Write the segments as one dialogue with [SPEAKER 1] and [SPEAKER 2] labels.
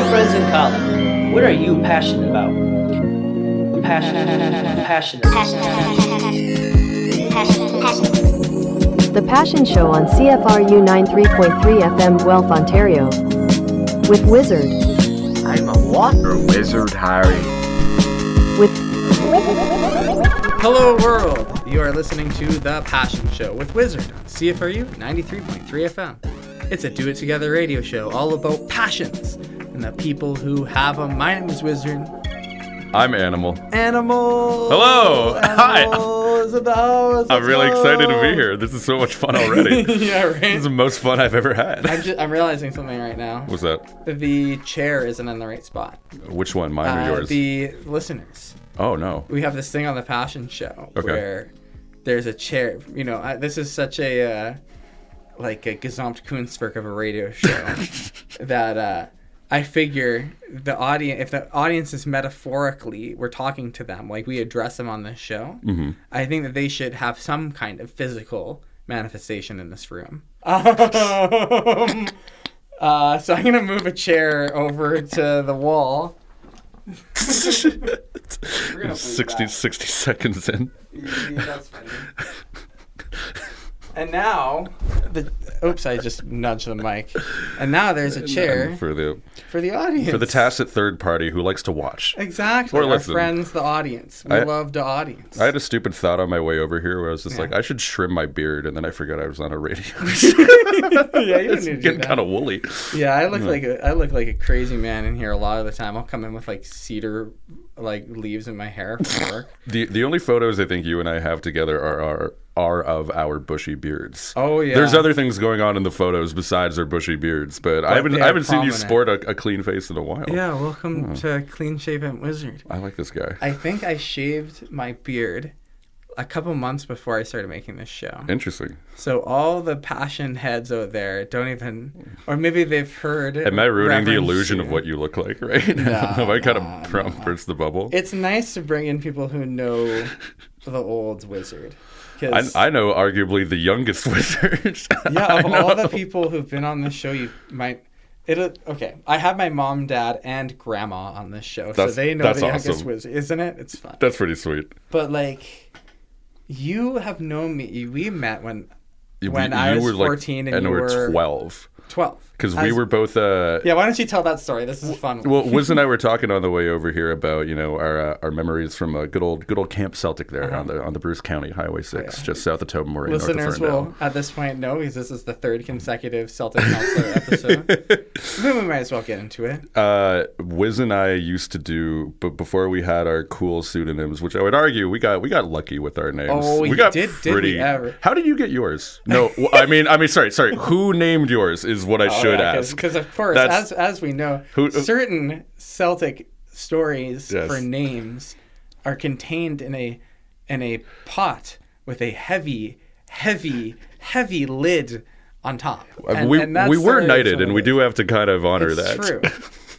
[SPEAKER 1] friends in common. What are you passionate about? Passionate.
[SPEAKER 2] The Passion Show on CFRU 93.3 FM Guelph, Ontario. With Wizard.
[SPEAKER 3] I'm a what? Or Wizard Harry.
[SPEAKER 2] With
[SPEAKER 4] Hello world! You are listening to The Passion Show with Wizard on CFRU 93.3 FM. It's a do-it-together radio show all about passions and the people who have them. My name is Wizard.
[SPEAKER 5] I'm Animal.
[SPEAKER 4] Animal!
[SPEAKER 5] Hello! Hi!
[SPEAKER 4] In the house.
[SPEAKER 5] I'm really excited to be here. This is so much fun already.
[SPEAKER 4] Yeah, right?
[SPEAKER 5] This is the most fun I've ever had.
[SPEAKER 4] I'm realizing something right now.
[SPEAKER 5] What's that?
[SPEAKER 4] The chair isn't in the right spot.
[SPEAKER 5] Which one? Mine or yours?
[SPEAKER 4] The listeners.
[SPEAKER 5] Oh, no.
[SPEAKER 4] We have this thing on The Passion Show
[SPEAKER 5] Okay.
[SPEAKER 4] where there's a chair. You know, this is such a... like a Gesamtkunstwerk of a radio show that I figure if the audience is metaphorically, we're talking to them, like we address them on this show, I think that they should have some kind of physical manifestation in this room. So I'm going to move a chair over to the wall.
[SPEAKER 5] 60 seconds in.
[SPEAKER 4] Yeah, that's funny. And now, I just nudged the mic. And now there's a chair
[SPEAKER 5] For the
[SPEAKER 4] audience.
[SPEAKER 5] For the tacit third party who likes to watch.
[SPEAKER 4] Exactly.
[SPEAKER 5] Or
[SPEAKER 4] Our
[SPEAKER 5] listen.
[SPEAKER 4] friends, the audience. We love the audience.
[SPEAKER 5] I had a stupid thought on my way over here where I was just like, I should trim my beard, and then I forgot I was on a radio.
[SPEAKER 4] Yeah, you don't
[SPEAKER 5] It's
[SPEAKER 4] need to do
[SPEAKER 5] getting
[SPEAKER 4] that.
[SPEAKER 5] kind of woolly.
[SPEAKER 4] Yeah, I look like a crazy man in here a lot of the time. I'll come in with like cedar leaves in my hair from work.
[SPEAKER 5] The only photos I think you and I have together are of our bushy beards.
[SPEAKER 4] Oh yeah.
[SPEAKER 5] There's other things going on in the photos besides our bushy beards, but I haven't seen you sport a clean face in a while.
[SPEAKER 4] Yeah, welcome to Clean Shaven Wizard.
[SPEAKER 5] I like this guy.
[SPEAKER 4] I think I shaved my beard a couple months before I started making this show.
[SPEAKER 5] Interesting.
[SPEAKER 4] So all the passion heads out there don't even, or maybe they've heard.
[SPEAKER 5] Am I ruining the
[SPEAKER 4] reference
[SPEAKER 5] illusion
[SPEAKER 4] to-
[SPEAKER 5] of what you look like right now? Have I kind of burst the bubble?
[SPEAKER 4] It's nice to bring in people who know the old Wizard.
[SPEAKER 5] I know arguably the youngest Wizard.
[SPEAKER 4] Yeah, of all the people who've been on this show, you might... Okay, I have my mom, dad, and grandma on this show, so they know the youngest
[SPEAKER 5] awesome.
[SPEAKER 4] Wizard. Isn't it? It's fun.
[SPEAKER 5] That's pretty sweet.
[SPEAKER 4] But, you have known me. We met when
[SPEAKER 5] You
[SPEAKER 4] I was
[SPEAKER 5] were
[SPEAKER 4] 14 and you
[SPEAKER 5] were 12.
[SPEAKER 4] 12.
[SPEAKER 5] Because we were both...
[SPEAKER 4] Yeah, why don't you tell that story? This is a fun one.
[SPEAKER 5] Well, Wiz and I were talking on the way over here about our memories from a good old Camp Celtic there on the Bruce County Highway 6, just south of Tobermory, north of
[SPEAKER 4] Listeners
[SPEAKER 5] Ferndale.
[SPEAKER 4] will, at this point, know because this is the third consecutive Celtic Counselor episode. Then we might as well get into it.
[SPEAKER 5] Wiz and I used to do, but before we had our cool pseudonyms, which I would argue we got lucky with our names.
[SPEAKER 4] Oh,
[SPEAKER 5] we got
[SPEAKER 4] did we ever?
[SPEAKER 5] How did you get yours? No, I mean, sorry. Who named yours is what I should ask.
[SPEAKER 4] Because of course, as we know, certain Celtic stories for names are contained in a pot with a heavy lid on top.
[SPEAKER 5] We were knighted, and we do have to kind of honor that.
[SPEAKER 4] True.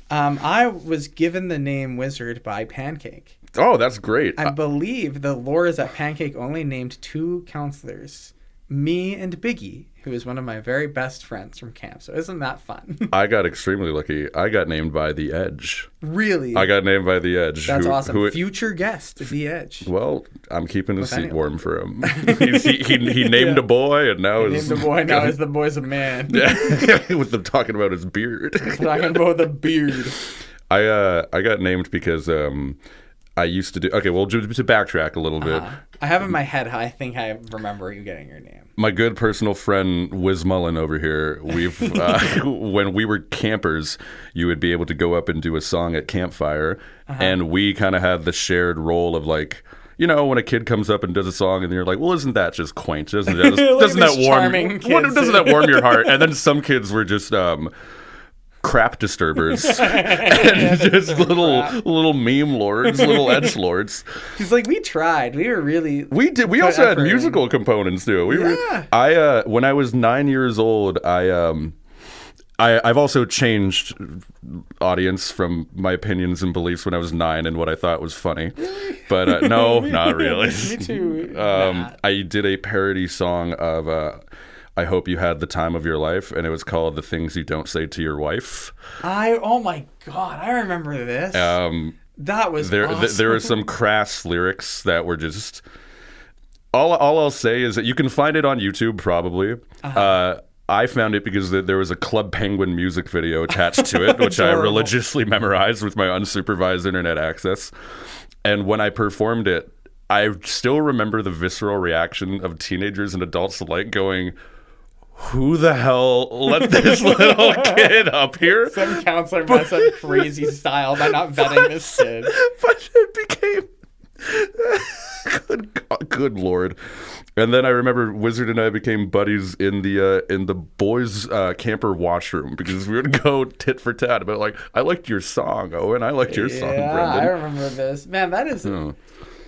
[SPEAKER 4] I was given the name Wizard by Pancake.
[SPEAKER 5] Oh, that's great.
[SPEAKER 4] I believe the lore is that Pancake only named 2 counselors, me and Biggie, who is one of my very best friends from camp. So isn't that fun?
[SPEAKER 5] I got extremely lucky. I got named by The Edge.
[SPEAKER 4] Really?
[SPEAKER 5] I got named by The Edge.
[SPEAKER 4] That's awesome. Future guest, The Edge.
[SPEAKER 5] Well, I'm keeping his seat warm for him. he named a boy, and now
[SPEAKER 4] named a boy. Now the boy's a man.
[SPEAKER 5] Yeah, with them talking about his beard.
[SPEAKER 4] Talking about the beard.
[SPEAKER 5] I got named because I used to do... Okay, well, to backtrack a little bit.
[SPEAKER 4] I have in my head, I think I remember you getting your name.
[SPEAKER 5] My good personal friend, Wiz Mullen over here, we've... when we were campers, you would be able to go up and do a song at campfire, and we kind of had the shared role of when a kid comes up and does a song and you're like, well, isn't that just quaint? Doesn't that warm your heart? And then some kids were just... crap disturbers and just little meme lords, little edge lords.
[SPEAKER 4] He's like, we tried. We were really.
[SPEAKER 5] We did. We also had musical components too. When I was 9 years old, I've also changed audience from my opinions and beliefs when I was 9 and what I thought was funny. But no, not really.
[SPEAKER 4] Me too.
[SPEAKER 5] I did a parody song of I hope you had the time of your life, and it was called The Things You Don't Say to Your Wife.
[SPEAKER 4] Oh my God, I remember this. That was awesome.
[SPEAKER 5] There were some crass lyrics that were just... All I'll say is that you can find it on YouTube, probably. I found it because there was a Club Penguin music video attached to it, which I religiously memorized with my unsupervised internet access. And when I performed it, I still remember the visceral reaction of teenagers and adults alike going, who the hell let this little kid up here?
[SPEAKER 4] Some counselor messed up crazy style by not vetting this kid.
[SPEAKER 5] But it became... Good Lord. And then I remember Wizard and I became buddies in the boys' camper washroom because we would go tit for tat about like, I liked your song, Owen. I liked your song, Brendan.
[SPEAKER 4] I remember this. Man, that is...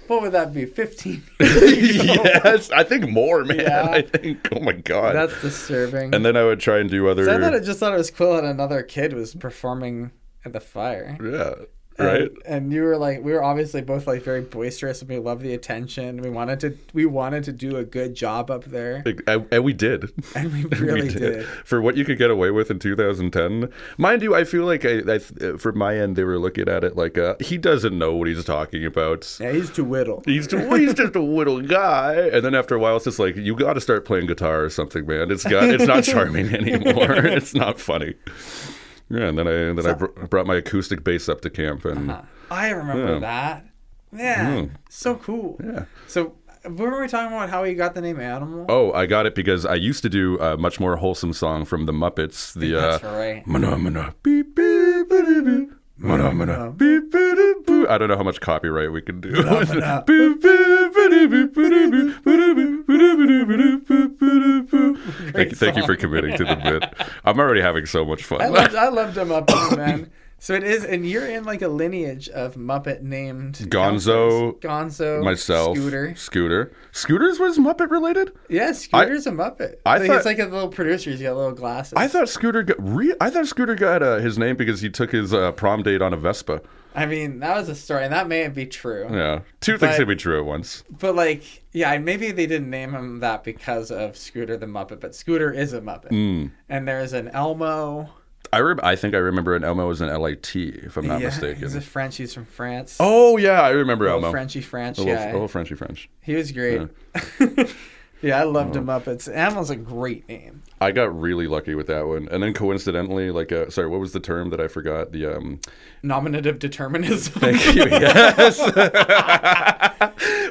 [SPEAKER 4] What would that be? 15 years
[SPEAKER 5] Yes, I think more, man. Yeah. I think, oh my God.
[SPEAKER 4] That's disturbing.
[SPEAKER 5] And then I would try and do other...
[SPEAKER 4] So I thought it was cool that another kid was performing at the fire.
[SPEAKER 5] Yeah. Right.
[SPEAKER 4] And you were like, we were obviously both like very boisterous and we loved the attention. We wanted to do a good job up there.
[SPEAKER 5] And we did.
[SPEAKER 4] And we really did.
[SPEAKER 5] For what you could get away with in 2010. Mind you, I feel like from my end, they were looking at it like, he doesn't know what he's talking about.
[SPEAKER 4] Yeah, he's too whittle.
[SPEAKER 5] He's just a whittle guy. And then after a while, it's just like, you got to start playing guitar or something, man. It's not charming anymore. It's not funny. Yeah, and then I brought my acoustic bass up to camp, and
[SPEAKER 4] I remember that. Yeah, so cool.
[SPEAKER 5] Yeah.
[SPEAKER 4] So, what were we talking about? How you got the name Animal?
[SPEAKER 5] Oh, I got it because I used to do a much more wholesome song from the Muppets.
[SPEAKER 4] That's right.
[SPEAKER 5] Mana, beep, beep, beep, beep. Mana, beep, beep, beep. I don't know how much copyright we can do. Thank you for committing to the bit. I'm already having so much fun.
[SPEAKER 4] I loved them Muppets, man. So it is, and you're in like a lineage of Muppet named
[SPEAKER 5] Gonzo, myself, Scooters was Muppet related.
[SPEAKER 4] Yeah, Scooter's a Muppet. I think it's like a little producer. He's got little glasses.
[SPEAKER 5] I thought Scooter got his name because he took his prom date on a Vespa.
[SPEAKER 4] I mean, that was a story, and that may be true.
[SPEAKER 5] Yeah, two things can be true at once.
[SPEAKER 4] But like, yeah, maybe they didn't name him that because of Scooter the Muppet, but Scooter is a Muppet, and there's an Elmo. I
[SPEAKER 5] think I remember an Elmo was an LIT, if I'm not mistaken.
[SPEAKER 4] He's a French. He's from France.
[SPEAKER 5] Oh, yeah, I remember Elmo.
[SPEAKER 4] Frenchy French,
[SPEAKER 5] little Frenchy French.
[SPEAKER 4] He was great. Yeah, I loved him Muppets. Animal's a great name.
[SPEAKER 5] I got really lucky with that one. And then coincidentally, what was the term that I forgot? The
[SPEAKER 4] nominative determinism.
[SPEAKER 5] Thank you, yes.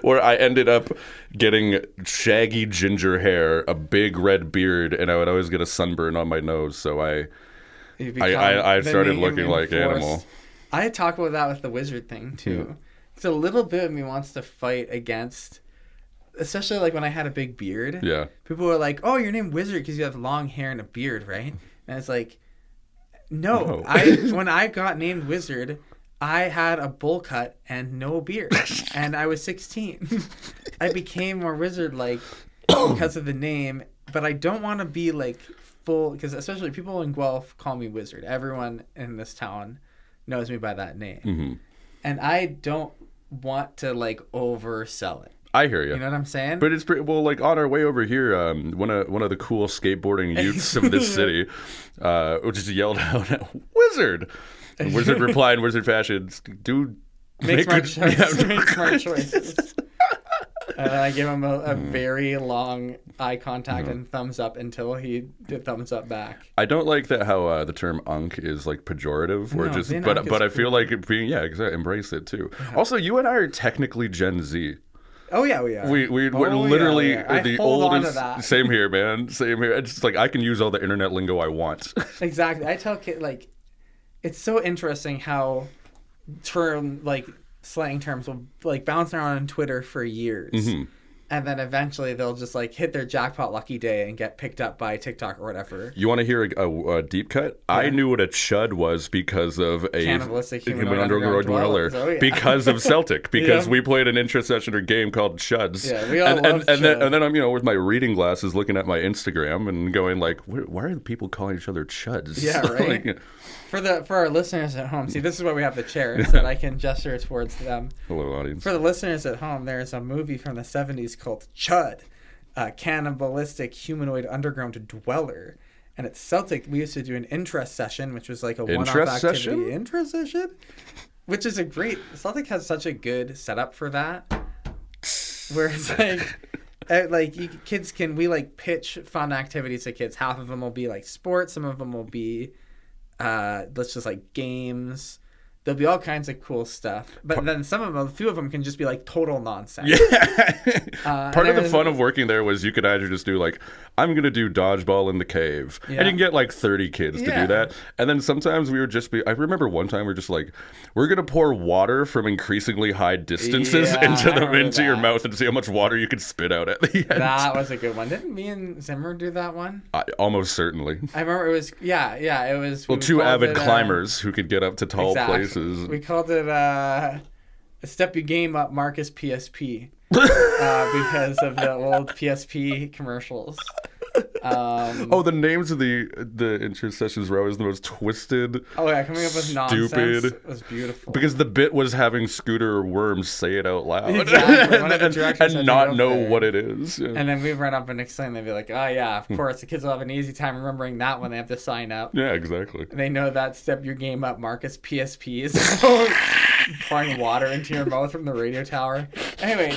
[SPEAKER 5] Where I ended up getting shaggy ginger hair, a big red beard, and I would always get a sunburn on my nose, so I started looking like Animal.
[SPEAKER 4] I had talked about that with the wizard thing too. It's a little bit of me wants to fight against, especially like when I had a big beard.
[SPEAKER 5] Yeah. People
[SPEAKER 4] were like, "Oh, you're named Wizard because you have long hair and a beard, right?" And it's like, no. When I got named Wizard, I had a bowl cut and no beard, and I was 16. I became more wizard-like because of the name, but I don't want to be like full, because especially people in Guelph call me Wizard. Everyone in this town knows me by that name, and I don't want to like oversell it.
[SPEAKER 5] I hear you.
[SPEAKER 4] You know what I'm saying?
[SPEAKER 5] But it's pretty well. Like on our way over here, one of the cool skateboarding youths of this city, just yelled out, "Wizard!" And Wizard replied in Wizard fashion, "Dude,
[SPEAKER 4] make smart choices." And I gave him a very long eye contact and thumbs up until he did thumbs up back.
[SPEAKER 5] I don't like that how the term "unk" is like pejorative, or but I feel like it being embrace it too. Yeah. Also, you and I are technically Gen Z.
[SPEAKER 4] Oh yeah, we are.
[SPEAKER 5] We're literally the oldest. Same here, man. Same here. It's just like I can use all the internet lingo I want.
[SPEAKER 4] Exactly. I tell kids like, it's so interesting how slang terms will like bounce around on Twitter for years, and then eventually they'll just like hit their jackpot lucky day and get picked up by TikTok or whatever.
[SPEAKER 5] You want to hear a deep cut? Yeah. I knew what a chud was because of a
[SPEAKER 4] cannibalistic human underground dweller.
[SPEAKER 5] Because of Celtic, because we played an intra-sessioner game called Chuds.
[SPEAKER 4] Yeah, we all love Chud.
[SPEAKER 5] And then I'm with my reading glasses looking at my Instagram and going like, why are the people calling each other Chuds?
[SPEAKER 4] Yeah, right.
[SPEAKER 5] Like,
[SPEAKER 4] for our listeners at home, see, this is why we have the chair, so that I can gesture towards them.
[SPEAKER 5] Hello, audience.
[SPEAKER 4] For the listeners at home, there's a movie from the 70s called Chud. cannibalistic humanoid underground dweller. And at Celtic, we used to do an interest session, which was like a one-off activity. Interest session? Which is a great... Celtic has such a good setup for that. Where it's kids can... We like pitch fun activities to kids. Half of them will be like sports. Some of them will be, let's just like games. There'll be all kinds of cool stuff. But then a few of them can just be like total nonsense.
[SPEAKER 5] Yeah. Part of the fun of working there was you could either just do like, I'm going to do dodgeball in the cave. Yeah. And you can get like 30 kids to do that. And then sometimes we would just be, I remember one time we were just like, we're going to pour water from increasingly high distances into your mouth and see how much water you could spit out at the end.
[SPEAKER 4] That was a good one. Didn't me and Zimmer do that one?
[SPEAKER 5] Almost certainly.
[SPEAKER 4] I remember it was, it was.
[SPEAKER 5] Well, two avid climbers who could get up to tall places.
[SPEAKER 4] We called it Step Your Game Up Marcus PSP because of the old PSP commercials.
[SPEAKER 5] The names of the interest sessions were always the most twisted.
[SPEAKER 4] Oh yeah, coming up with nonsense. It was beautiful.
[SPEAKER 5] Because the bit was having Scooter or Worms say it out loud.
[SPEAKER 4] Exactly.
[SPEAKER 5] and not know what it is. Yeah.
[SPEAKER 4] And then we'd run up and explain. They'd be like, oh yeah, of course. The kids will have an easy time remembering that when they have to sign up.
[SPEAKER 5] Yeah, exactly.
[SPEAKER 4] They know that Step Your Game Up Marcus PSP is pouring water into your mouth from the radio tower. Anyway,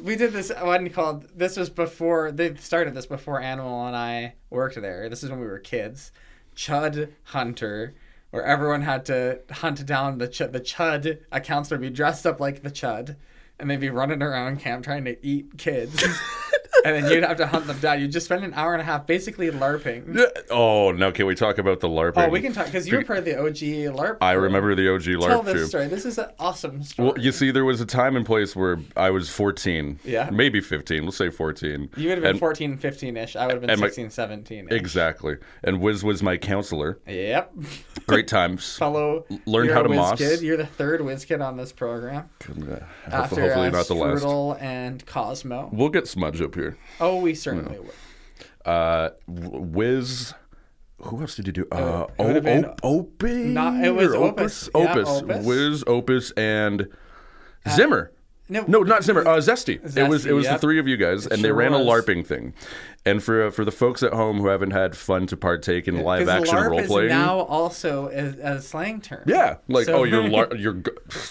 [SPEAKER 4] we did this one called, they started this before Animal and I worked there. This is when we were kids. Chud Hunter, where everyone had to hunt down the Chud. A counselor would be dressed up like the Chud, and they'd be running around camp trying to eat kids. And then you'd have to hunt them down. You'd just spend an hour and a half basically LARPing.
[SPEAKER 5] Oh, no. Can we talk about the LARPing?
[SPEAKER 4] Oh, we can talk, because you were part of the OG LARP.
[SPEAKER 5] I remember the OG LARP.
[SPEAKER 4] Tell this story. This is an awesome story.
[SPEAKER 5] Well, you see, there was a time and place where I was 14.
[SPEAKER 4] Yeah.
[SPEAKER 5] Maybe 15. We'll say 14.
[SPEAKER 4] You would have been 14, 15-ish. I would have been 16, 17-ish.
[SPEAKER 5] Exactly. And Wiz was my counselor.
[SPEAKER 4] Yep.
[SPEAKER 5] Great times. Learned how to moss.
[SPEAKER 4] WIZ-KID. You're the third WIZ-KID on this program. After
[SPEAKER 5] hopefully not the last.
[SPEAKER 4] Strudel and Cosmo.
[SPEAKER 5] We'll get Smudge up here.
[SPEAKER 4] Oh, we certainly would.
[SPEAKER 5] Wiz. Who else did you do?
[SPEAKER 4] Opie? It was Opus.
[SPEAKER 5] Opus.
[SPEAKER 4] Yeah, Opus.
[SPEAKER 5] Wiz, Opus, and Zimmer. No, not Zimmer. Zesty. It was the three of you guys, and they ran a LARPing thing. And for the folks at home who haven't had fun to partake in live action role playing,
[SPEAKER 4] now also a slang term.
[SPEAKER 5] Yeah, like you're
[SPEAKER 4] you're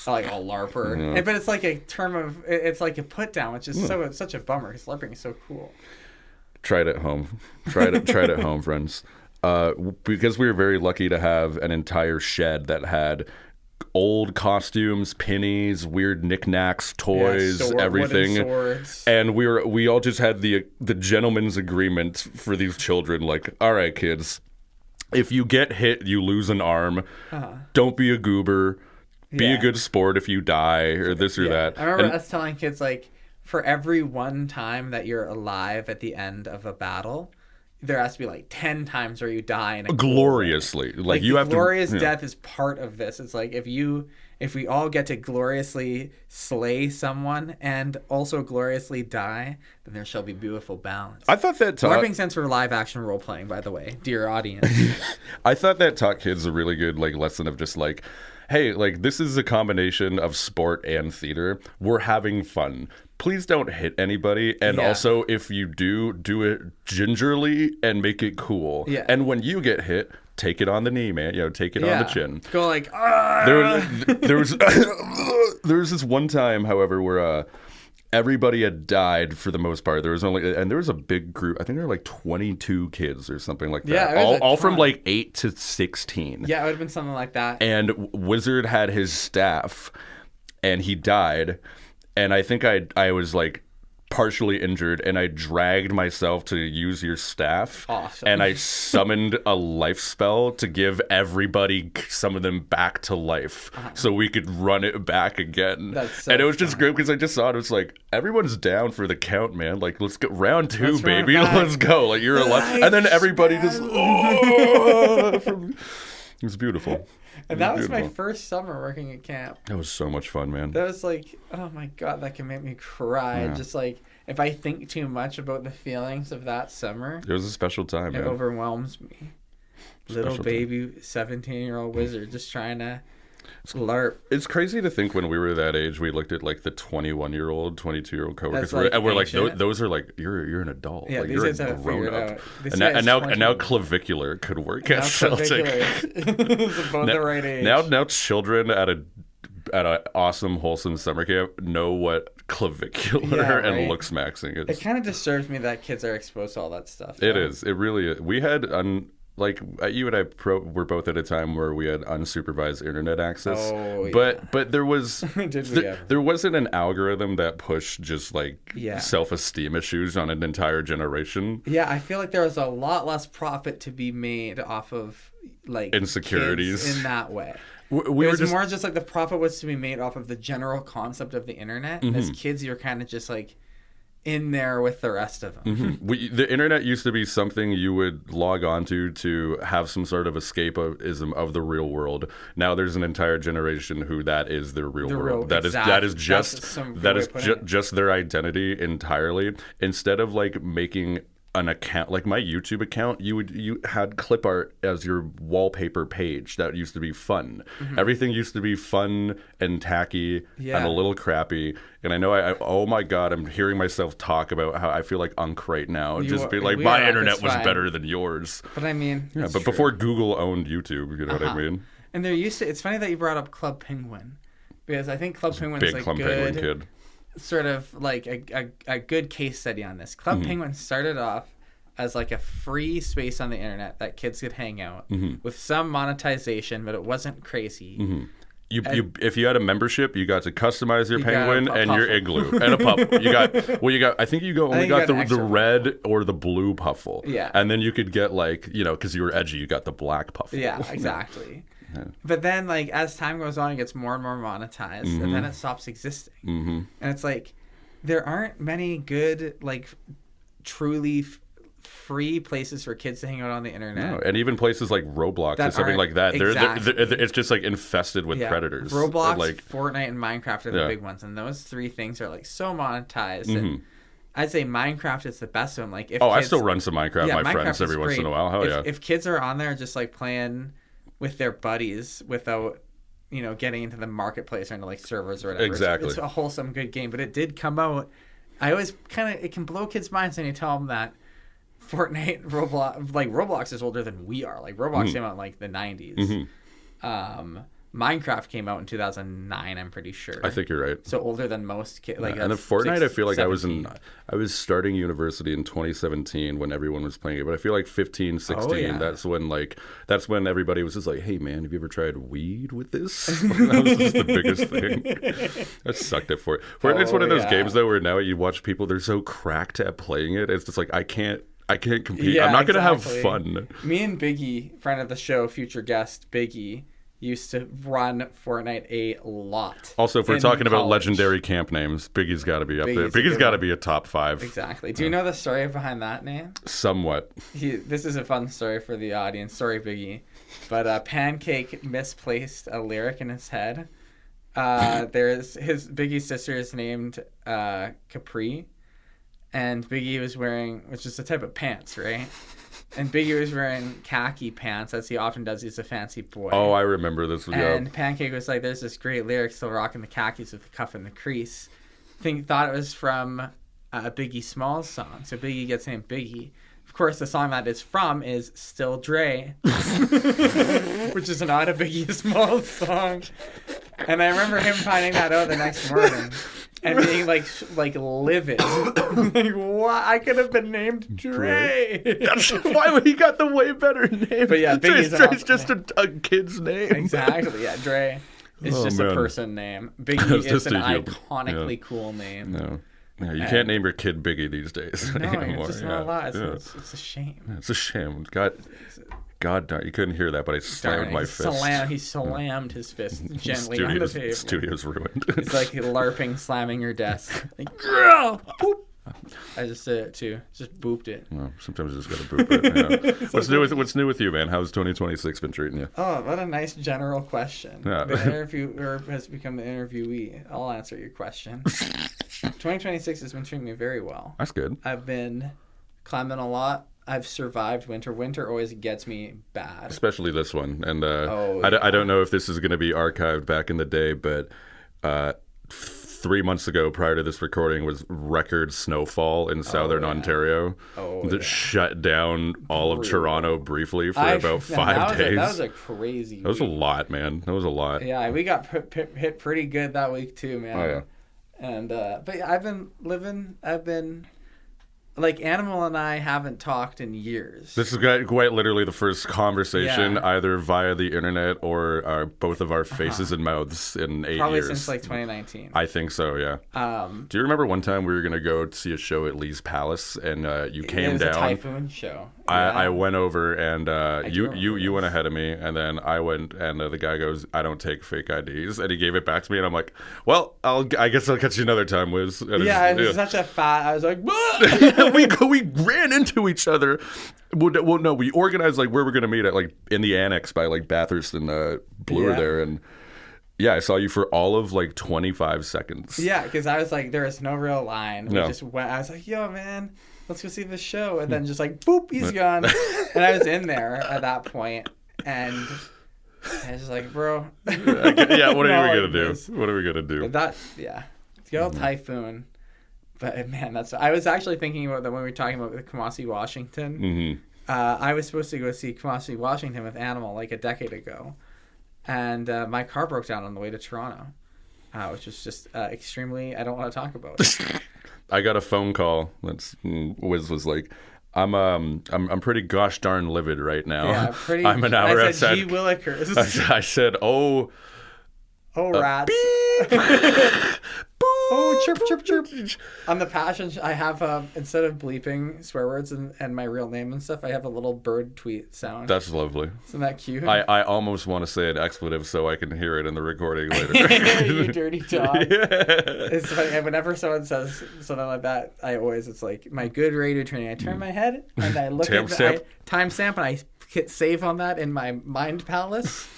[SPEAKER 4] like a LARPer,
[SPEAKER 5] Yeah.
[SPEAKER 4] But it's like a term of it's like a put down, which is such a bummer because LARPing is so cool.
[SPEAKER 5] Try it at home. Try it at home, friends. Because we were very lucky to have an entire shed that had old costumes, pennies, weird knickknacks, toys, everything.
[SPEAKER 4] Swords.
[SPEAKER 5] And we all just had the gentleman's agreement for these children. Like, all right, kids, if you get hit, you lose an arm. Don't be a goober. Be a good sport if you die, or this or that.
[SPEAKER 4] I remember us telling kids, like, for every one time that you're alive at the end of a battle, there has to be like 10 times where you die in a
[SPEAKER 5] gloriously. Like you have
[SPEAKER 4] glorious death is part of this. It's like if we all get to gloriously slay someone and also gloriously die, then there shall be beautiful balance.
[SPEAKER 5] I thought that
[SPEAKER 4] LARPing stands for live action role playing, by the way, dear audience.
[SPEAKER 5] I thought that taught kids a really good like lesson of just like, hey, like this is a combination of sport and theater. We're having fun. Please don't hit anybody. And also, if you do it gingerly and make it cool. Yeah. And when you get hit, take it on the knee, man. Take it on the chin.
[SPEAKER 4] Go like,
[SPEAKER 5] there was this one time, however, where everybody had died for the most part. There was a big group. I think there were like 22 kids or something like that.
[SPEAKER 4] Yeah,
[SPEAKER 5] all from like 8 to 16.
[SPEAKER 4] Yeah, it would have been something like that.
[SPEAKER 5] And Wizard had his staff, and he died. And I think I was like partially injured, and I dragged myself to use your staff.
[SPEAKER 4] Awesome.
[SPEAKER 5] And I summoned a life spell to give everybody, some of them, back to life, so we could run it back again. And it was just great because I just saw it. It was like, everyone's down for the count, man. Like, let's get round 2, baby. Let's go. Like, you're alive. And then everybody just... it was beautiful.
[SPEAKER 4] And that was my first summer working at camp.
[SPEAKER 5] That was so much fun, man.
[SPEAKER 4] That was like, oh my God, that can make me cry. Yeah. Just like, if I think too much about the feelings of that summer.
[SPEAKER 5] It was a special time, man.
[SPEAKER 4] It overwhelms me. Little baby 17-year-old wizard just trying to LARP.
[SPEAKER 5] It's crazy to think when we were that age, we looked at like the 21-year-old, 22-year-old coworkers,
[SPEAKER 4] That's, like,
[SPEAKER 5] and we're like,
[SPEAKER 4] ancient.
[SPEAKER 5] those are like, you're an adult.
[SPEAKER 4] Yeah,
[SPEAKER 5] like,
[SPEAKER 4] these
[SPEAKER 5] you're
[SPEAKER 4] guys
[SPEAKER 5] a
[SPEAKER 4] have it
[SPEAKER 5] grown
[SPEAKER 4] figured
[SPEAKER 5] up.
[SPEAKER 4] out. This
[SPEAKER 5] And
[SPEAKER 4] guy's
[SPEAKER 5] now
[SPEAKER 4] 20.
[SPEAKER 5] clavicular could work at
[SPEAKER 4] Now
[SPEAKER 5] Celtic.
[SPEAKER 4] It's about the right age.
[SPEAKER 5] Now children at an awesome, wholesome summer camp know what clavicular
[SPEAKER 4] Yeah,
[SPEAKER 5] and
[SPEAKER 4] right?
[SPEAKER 5] looks maxing is.
[SPEAKER 4] It kind of disturbs me that kids are exposed to all that stuff.
[SPEAKER 5] It
[SPEAKER 4] though.
[SPEAKER 5] is. It really is. We had like you and I were both at a time where we had unsupervised internet access.
[SPEAKER 4] Oh, yeah.
[SPEAKER 5] But there was
[SPEAKER 4] Did we ever?
[SPEAKER 5] there wasn't an algorithm that pushed just like
[SPEAKER 4] Yeah.
[SPEAKER 5] self-esteem issues on an entire generation.
[SPEAKER 4] Yeah, I feel like there was a lot less profit to be made off of like
[SPEAKER 5] Insecurities.
[SPEAKER 4] kids in that way.
[SPEAKER 5] We
[SPEAKER 4] It
[SPEAKER 5] were
[SPEAKER 4] was
[SPEAKER 5] just
[SPEAKER 4] more just like the profit was to be made off of the general concept of the internet. And as kids, you were kind of just like in there with the rest of them.
[SPEAKER 5] the internet used to be something you would log on to have some sort of escapism of the real world. Now there's an entire generation who that is their real world. That is just their identity entirely. Instead of like making an account like my YouTube account, you had clip art as your wallpaper page. That used to be fun. Everything used to be fun and tacky
[SPEAKER 4] Yeah.
[SPEAKER 5] and a little crappy. And I know oh my god, I'm hearing myself talk about how I feel like Unk right now. Just be like,
[SPEAKER 4] we
[SPEAKER 5] my
[SPEAKER 4] are,
[SPEAKER 5] internet
[SPEAKER 4] it's
[SPEAKER 5] was
[SPEAKER 4] fine.
[SPEAKER 5] better than yours.
[SPEAKER 4] But I mean,
[SPEAKER 5] Yeah,
[SPEAKER 4] it's
[SPEAKER 5] but
[SPEAKER 4] true.
[SPEAKER 5] before Google owned YouTube, you know what I mean?
[SPEAKER 4] And there used to. It's funny that you brought up Club Penguin, because I think Club Penguin is
[SPEAKER 5] Big
[SPEAKER 4] like
[SPEAKER 5] Club
[SPEAKER 4] good,
[SPEAKER 5] Penguin kid.
[SPEAKER 4] sort of like a good case study on this. Club Penguin started off as like a free space on the internet that kids could hang out with some monetization, but it wasn't crazy.
[SPEAKER 5] If you had a membership, you got to customize your
[SPEAKER 4] You got
[SPEAKER 5] penguin
[SPEAKER 4] a
[SPEAKER 5] and your
[SPEAKER 4] puffle.
[SPEAKER 5] igloo and a puffle. You got. I think you only
[SPEAKER 4] think
[SPEAKER 5] got
[SPEAKER 4] you got an
[SPEAKER 5] the
[SPEAKER 4] extra
[SPEAKER 5] red or the blue puffle.
[SPEAKER 4] Yeah.
[SPEAKER 5] and then you could get like because you were edgy, you got the black puffle.
[SPEAKER 4] Yeah, exactly. But then, like, as time goes on, it gets more and more monetized, and then it stops existing. And it's like, there aren't many good, like, truly free places for kids to hang out on the internet.
[SPEAKER 5] No, and even places like Roblox
[SPEAKER 4] That
[SPEAKER 5] or something
[SPEAKER 4] aren't-
[SPEAKER 5] like that,
[SPEAKER 4] exactly.
[SPEAKER 5] it's just like infested with predators.
[SPEAKER 4] Roblox,
[SPEAKER 5] like,
[SPEAKER 4] Fortnite, and Minecraft are the
[SPEAKER 5] Yeah.
[SPEAKER 4] big ones, and those three things are like so monetized. And I'd say Minecraft is the best of them. Like, if
[SPEAKER 5] I
[SPEAKER 4] kids,
[SPEAKER 5] still run some Minecraft.
[SPEAKER 4] Yeah,
[SPEAKER 5] My
[SPEAKER 4] Minecraft
[SPEAKER 5] friends
[SPEAKER 4] is
[SPEAKER 5] every once in
[SPEAKER 4] great.
[SPEAKER 5] a while. Hell yeah.
[SPEAKER 4] If kids are on there just like playing with their buddies without getting into the marketplace or into like servers or whatever,
[SPEAKER 5] Exactly.
[SPEAKER 4] it's a wholesome, good game. But it did come out. I always it can blow kids' minds when you tell them that Fortnite, Roblox is older than we are. Like, Roblox came out in like the 90s. Minecraft came out in 2009, I'm pretty sure.
[SPEAKER 5] I think you're right.
[SPEAKER 4] So older than most kids. Like,
[SPEAKER 5] And then
[SPEAKER 4] that's
[SPEAKER 5] Fortnite, I feel like
[SPEAKER 4] 17.
[SPEAKER 5] I was starting university in 2017 when everyone was playing it. But I feel like 15, 16,
[SPEAKER 4] yeah.
[SPEAKER 5] that's when everybody was just like, hey man, have you ever tried weed with this? That was just the biggest thing. That sucked it for it. Fortnite's one of those games though where now you watch people, they're so cracked at playing it. It's just like, I can't compete.
[SPEAKER 4] Yeah,
[SPEAKER 5] I'm not gonna
[SPEAKER 4] exactly.
[SPEAKER 5] have fun.
[SPEAKER 4] Me and Biggie, friend of the show, future guest Biggie, used to run Fortnite a lot.
[SPEAKER 5] Also, if we're
[SPEAKER 4] in
[SPEAKER 5] talking about
[SPEAKER 4] college.
[SPEAKER 5] legendary camp names, Biggie's got to be up there.
[SPEAKER 4] Biggie's a
[SPEAKER 5] Biggie's
[SPEAKER 4] good
[SPEAKER 5] got to
[SPEAKER 4] one.
[SPEAKER 5] be a top 5.
[SPEAKER 4] Exactly. Do you know the story behind that name?
[SPEAKER 5] Somewhat.
[SPEAKER 4] This is a fun story for the audience. Sorry, Biggie. But Pancake misplaced a lyric in his head. There's Biggie's sister is named Capri, and Biggie was wearing, which is a type of pants, right? And Biggie was wearing khaki pants, as he often does. He's a fancy boy.
[SPEAKER 5] Oh, I remember this.
[SPEAKER 4] And Pancake was like, there's this great lyric, still rocking the khakis with the cuff and the crease. Thought it was from a Biggie Smalls song. So Biggie gets named Biggie. Of course, the song that it's from is Still Dre, which is not a Biggie Smalls song. And I remember him finding that out the next morning and being like livid. Like, what? I could have been named Dre.
[SPEAKER 5] Why would he got the way better name?
[SPEAKER 4] But yeah, Biggie's an
[SPEAKER 5] Dre's just a kid's name.
[SPEAKER 4] Exactly, yeah. Dre is
[SPEAKER 5] Oh,
[SPEAKER 4] just
[SPEAKER 5] man.
[SPEAKER 4] a person name. Biggie is
[SPEAKER 5] just
[SPEAKER 4] an
[SPEAKER 5] a human.
[SPEAKER 4] iconically cool name.
[SPEAKER 5] No. Yeah, you can't name your kid Biggie these days.
[SPEAKER 4] No,
[SPEAKER 5] anymore.
[SPEAKER 4] you're just not allowed.
[SPEAKER 5] Yeah.
[SPEAKER 4] It's a shame.
[SPEAKER 5] It's a shame. God darn, you couldn't hear that, but I slammed my fist.
[SPEAKER 4] He slammed his fist gently on the pavement.
[SPEAKER 5] Studio's ruined.
[SPEAKER 4] It's like LARPing, slamming your desk. Like, girl, boop. I just did it too. Just booped it.
[SPEAKER 5] Well, sometimes you just gotta boop it. Yeah. What's new with you, man? How's 2026 been treating you?
[SPEAKER 4] Oh, what a nice general question.
[SPEAKER 5] Yeah.
[SPEAKER 4] The interviewer has become the interviewee. I'll answer your question. 2026 has been treating me very well.
[SPEAKER 5] That's good.
[SPEAKER 4] I've been climbing a lot. I've survived winter. Winter always gets me bad.
[SPEAKER 5] Especially this one. And
[SPEAKER 4] Oh,
[SPEAKER 5] I don't know if this is going to be archived back in the day, but 3 months ago, prior to this recording, was record snowfall in southern Ontario that shut down all of Toronto briefly for about 5 days.
[SPEAKER 4] That was a crazy
[SPEAKER 5] That was a
[SPEAKER 4] week.
[SPEAKER 5] lot, man. That was a lot.
[SPEAKER 4] Yeah, we got hit pretty good that week too, man.
[SPEAKER 5] Oh, yeah.
[SPEAKER 4] And but yeah, I've been like, Animal and I haven't talked in years.
[SPEAKER 5] This is quite literally the first conversation, either via the internet or both of our faces and mouths in 8
[SPEAKER 4] Probably
[SPEAKER 5] years.
[SPEAKER 4] since like 2019.
[SPEAKER 5] I think so, yeah. Do you remember one time we were going to go see a show at Lee's Palace and you came
[SPEAKER 4] it was
[SPEAKER 5] down?
[SPEAKER 4] a typhoon show.
[SPEAKER 5] I went over and you went ahead of me, and then I went, and the guy goes, "I don't take fake IDs," and he gave it back to me, and I'm like, "Well, I guess I'll catch you another time, Wiz." And
[SPEAKER 4] Yeah, it was such a fat. I was like, "Bah!"
[SPEAKER 5] we ran into each other. Well, no, we organized like where we're gonna meet at, like in the annex by like Bathurst and Bloor there, and yeah, I saw you for all of like 25 seconds.
[SPEAKER 4] Yeah, because I was like, there was no real line. We
[SPEAKER 5] No.
[SPEAKER 4] just went. I was like, "Yo, man, let's go see the show," and then just like, boop, he's gone. And I was in there at that point, and I was like, "Bro,
[SPEAKER 5] Yeah, what are we gonna do?
[SPEAKER 4] this.
[SPEAKER 5] What are we gonna do?
[SPEAKER 4] But that, yeah, it's good old typhoon." But man, I was actually thinking about that when we were talking about the Kamasi Washington.
[SPEAKER 5] Mm-hmm.
[SPEAKER 4] I was supposed to go see Kamasi Washington with Animal like a decade ago, and my car broke down on the way to Toronto, which was just extremely. I don't want to talk about it.
[SPEAKER 5] I got a phone call. Wiz was like, I'm pretty gosh darn livid right now.
[SPEAKER 4] Yeah, pretty.
[SPEAKER 5] I'm an hour
[SPEAKER 4] I said,
[SPEAKER 5] outside.
[SPEAKER 4] "Gee willikers."
[SPEAKER 5] I said, oh,
[SPEAKER 4] Rats. Oh, chirp, chirp, chirp. On the Passion, I have, instead of bleeping swear words and my real name and stuff, I have a little bird tweet sound.
[SPEAKER 5] that's lovely.
[SPEAKER 4] Isn't that cute?
[SPEAKER 5] I almost want to say an expletive so I can hear it in the recording later.
[SPEAKER 4] You dirty dog. It's funny. Whenever someone says something like that, it's like my good radio training. I turn my head and I look at the timestamp and I hit save on that in my mind palace.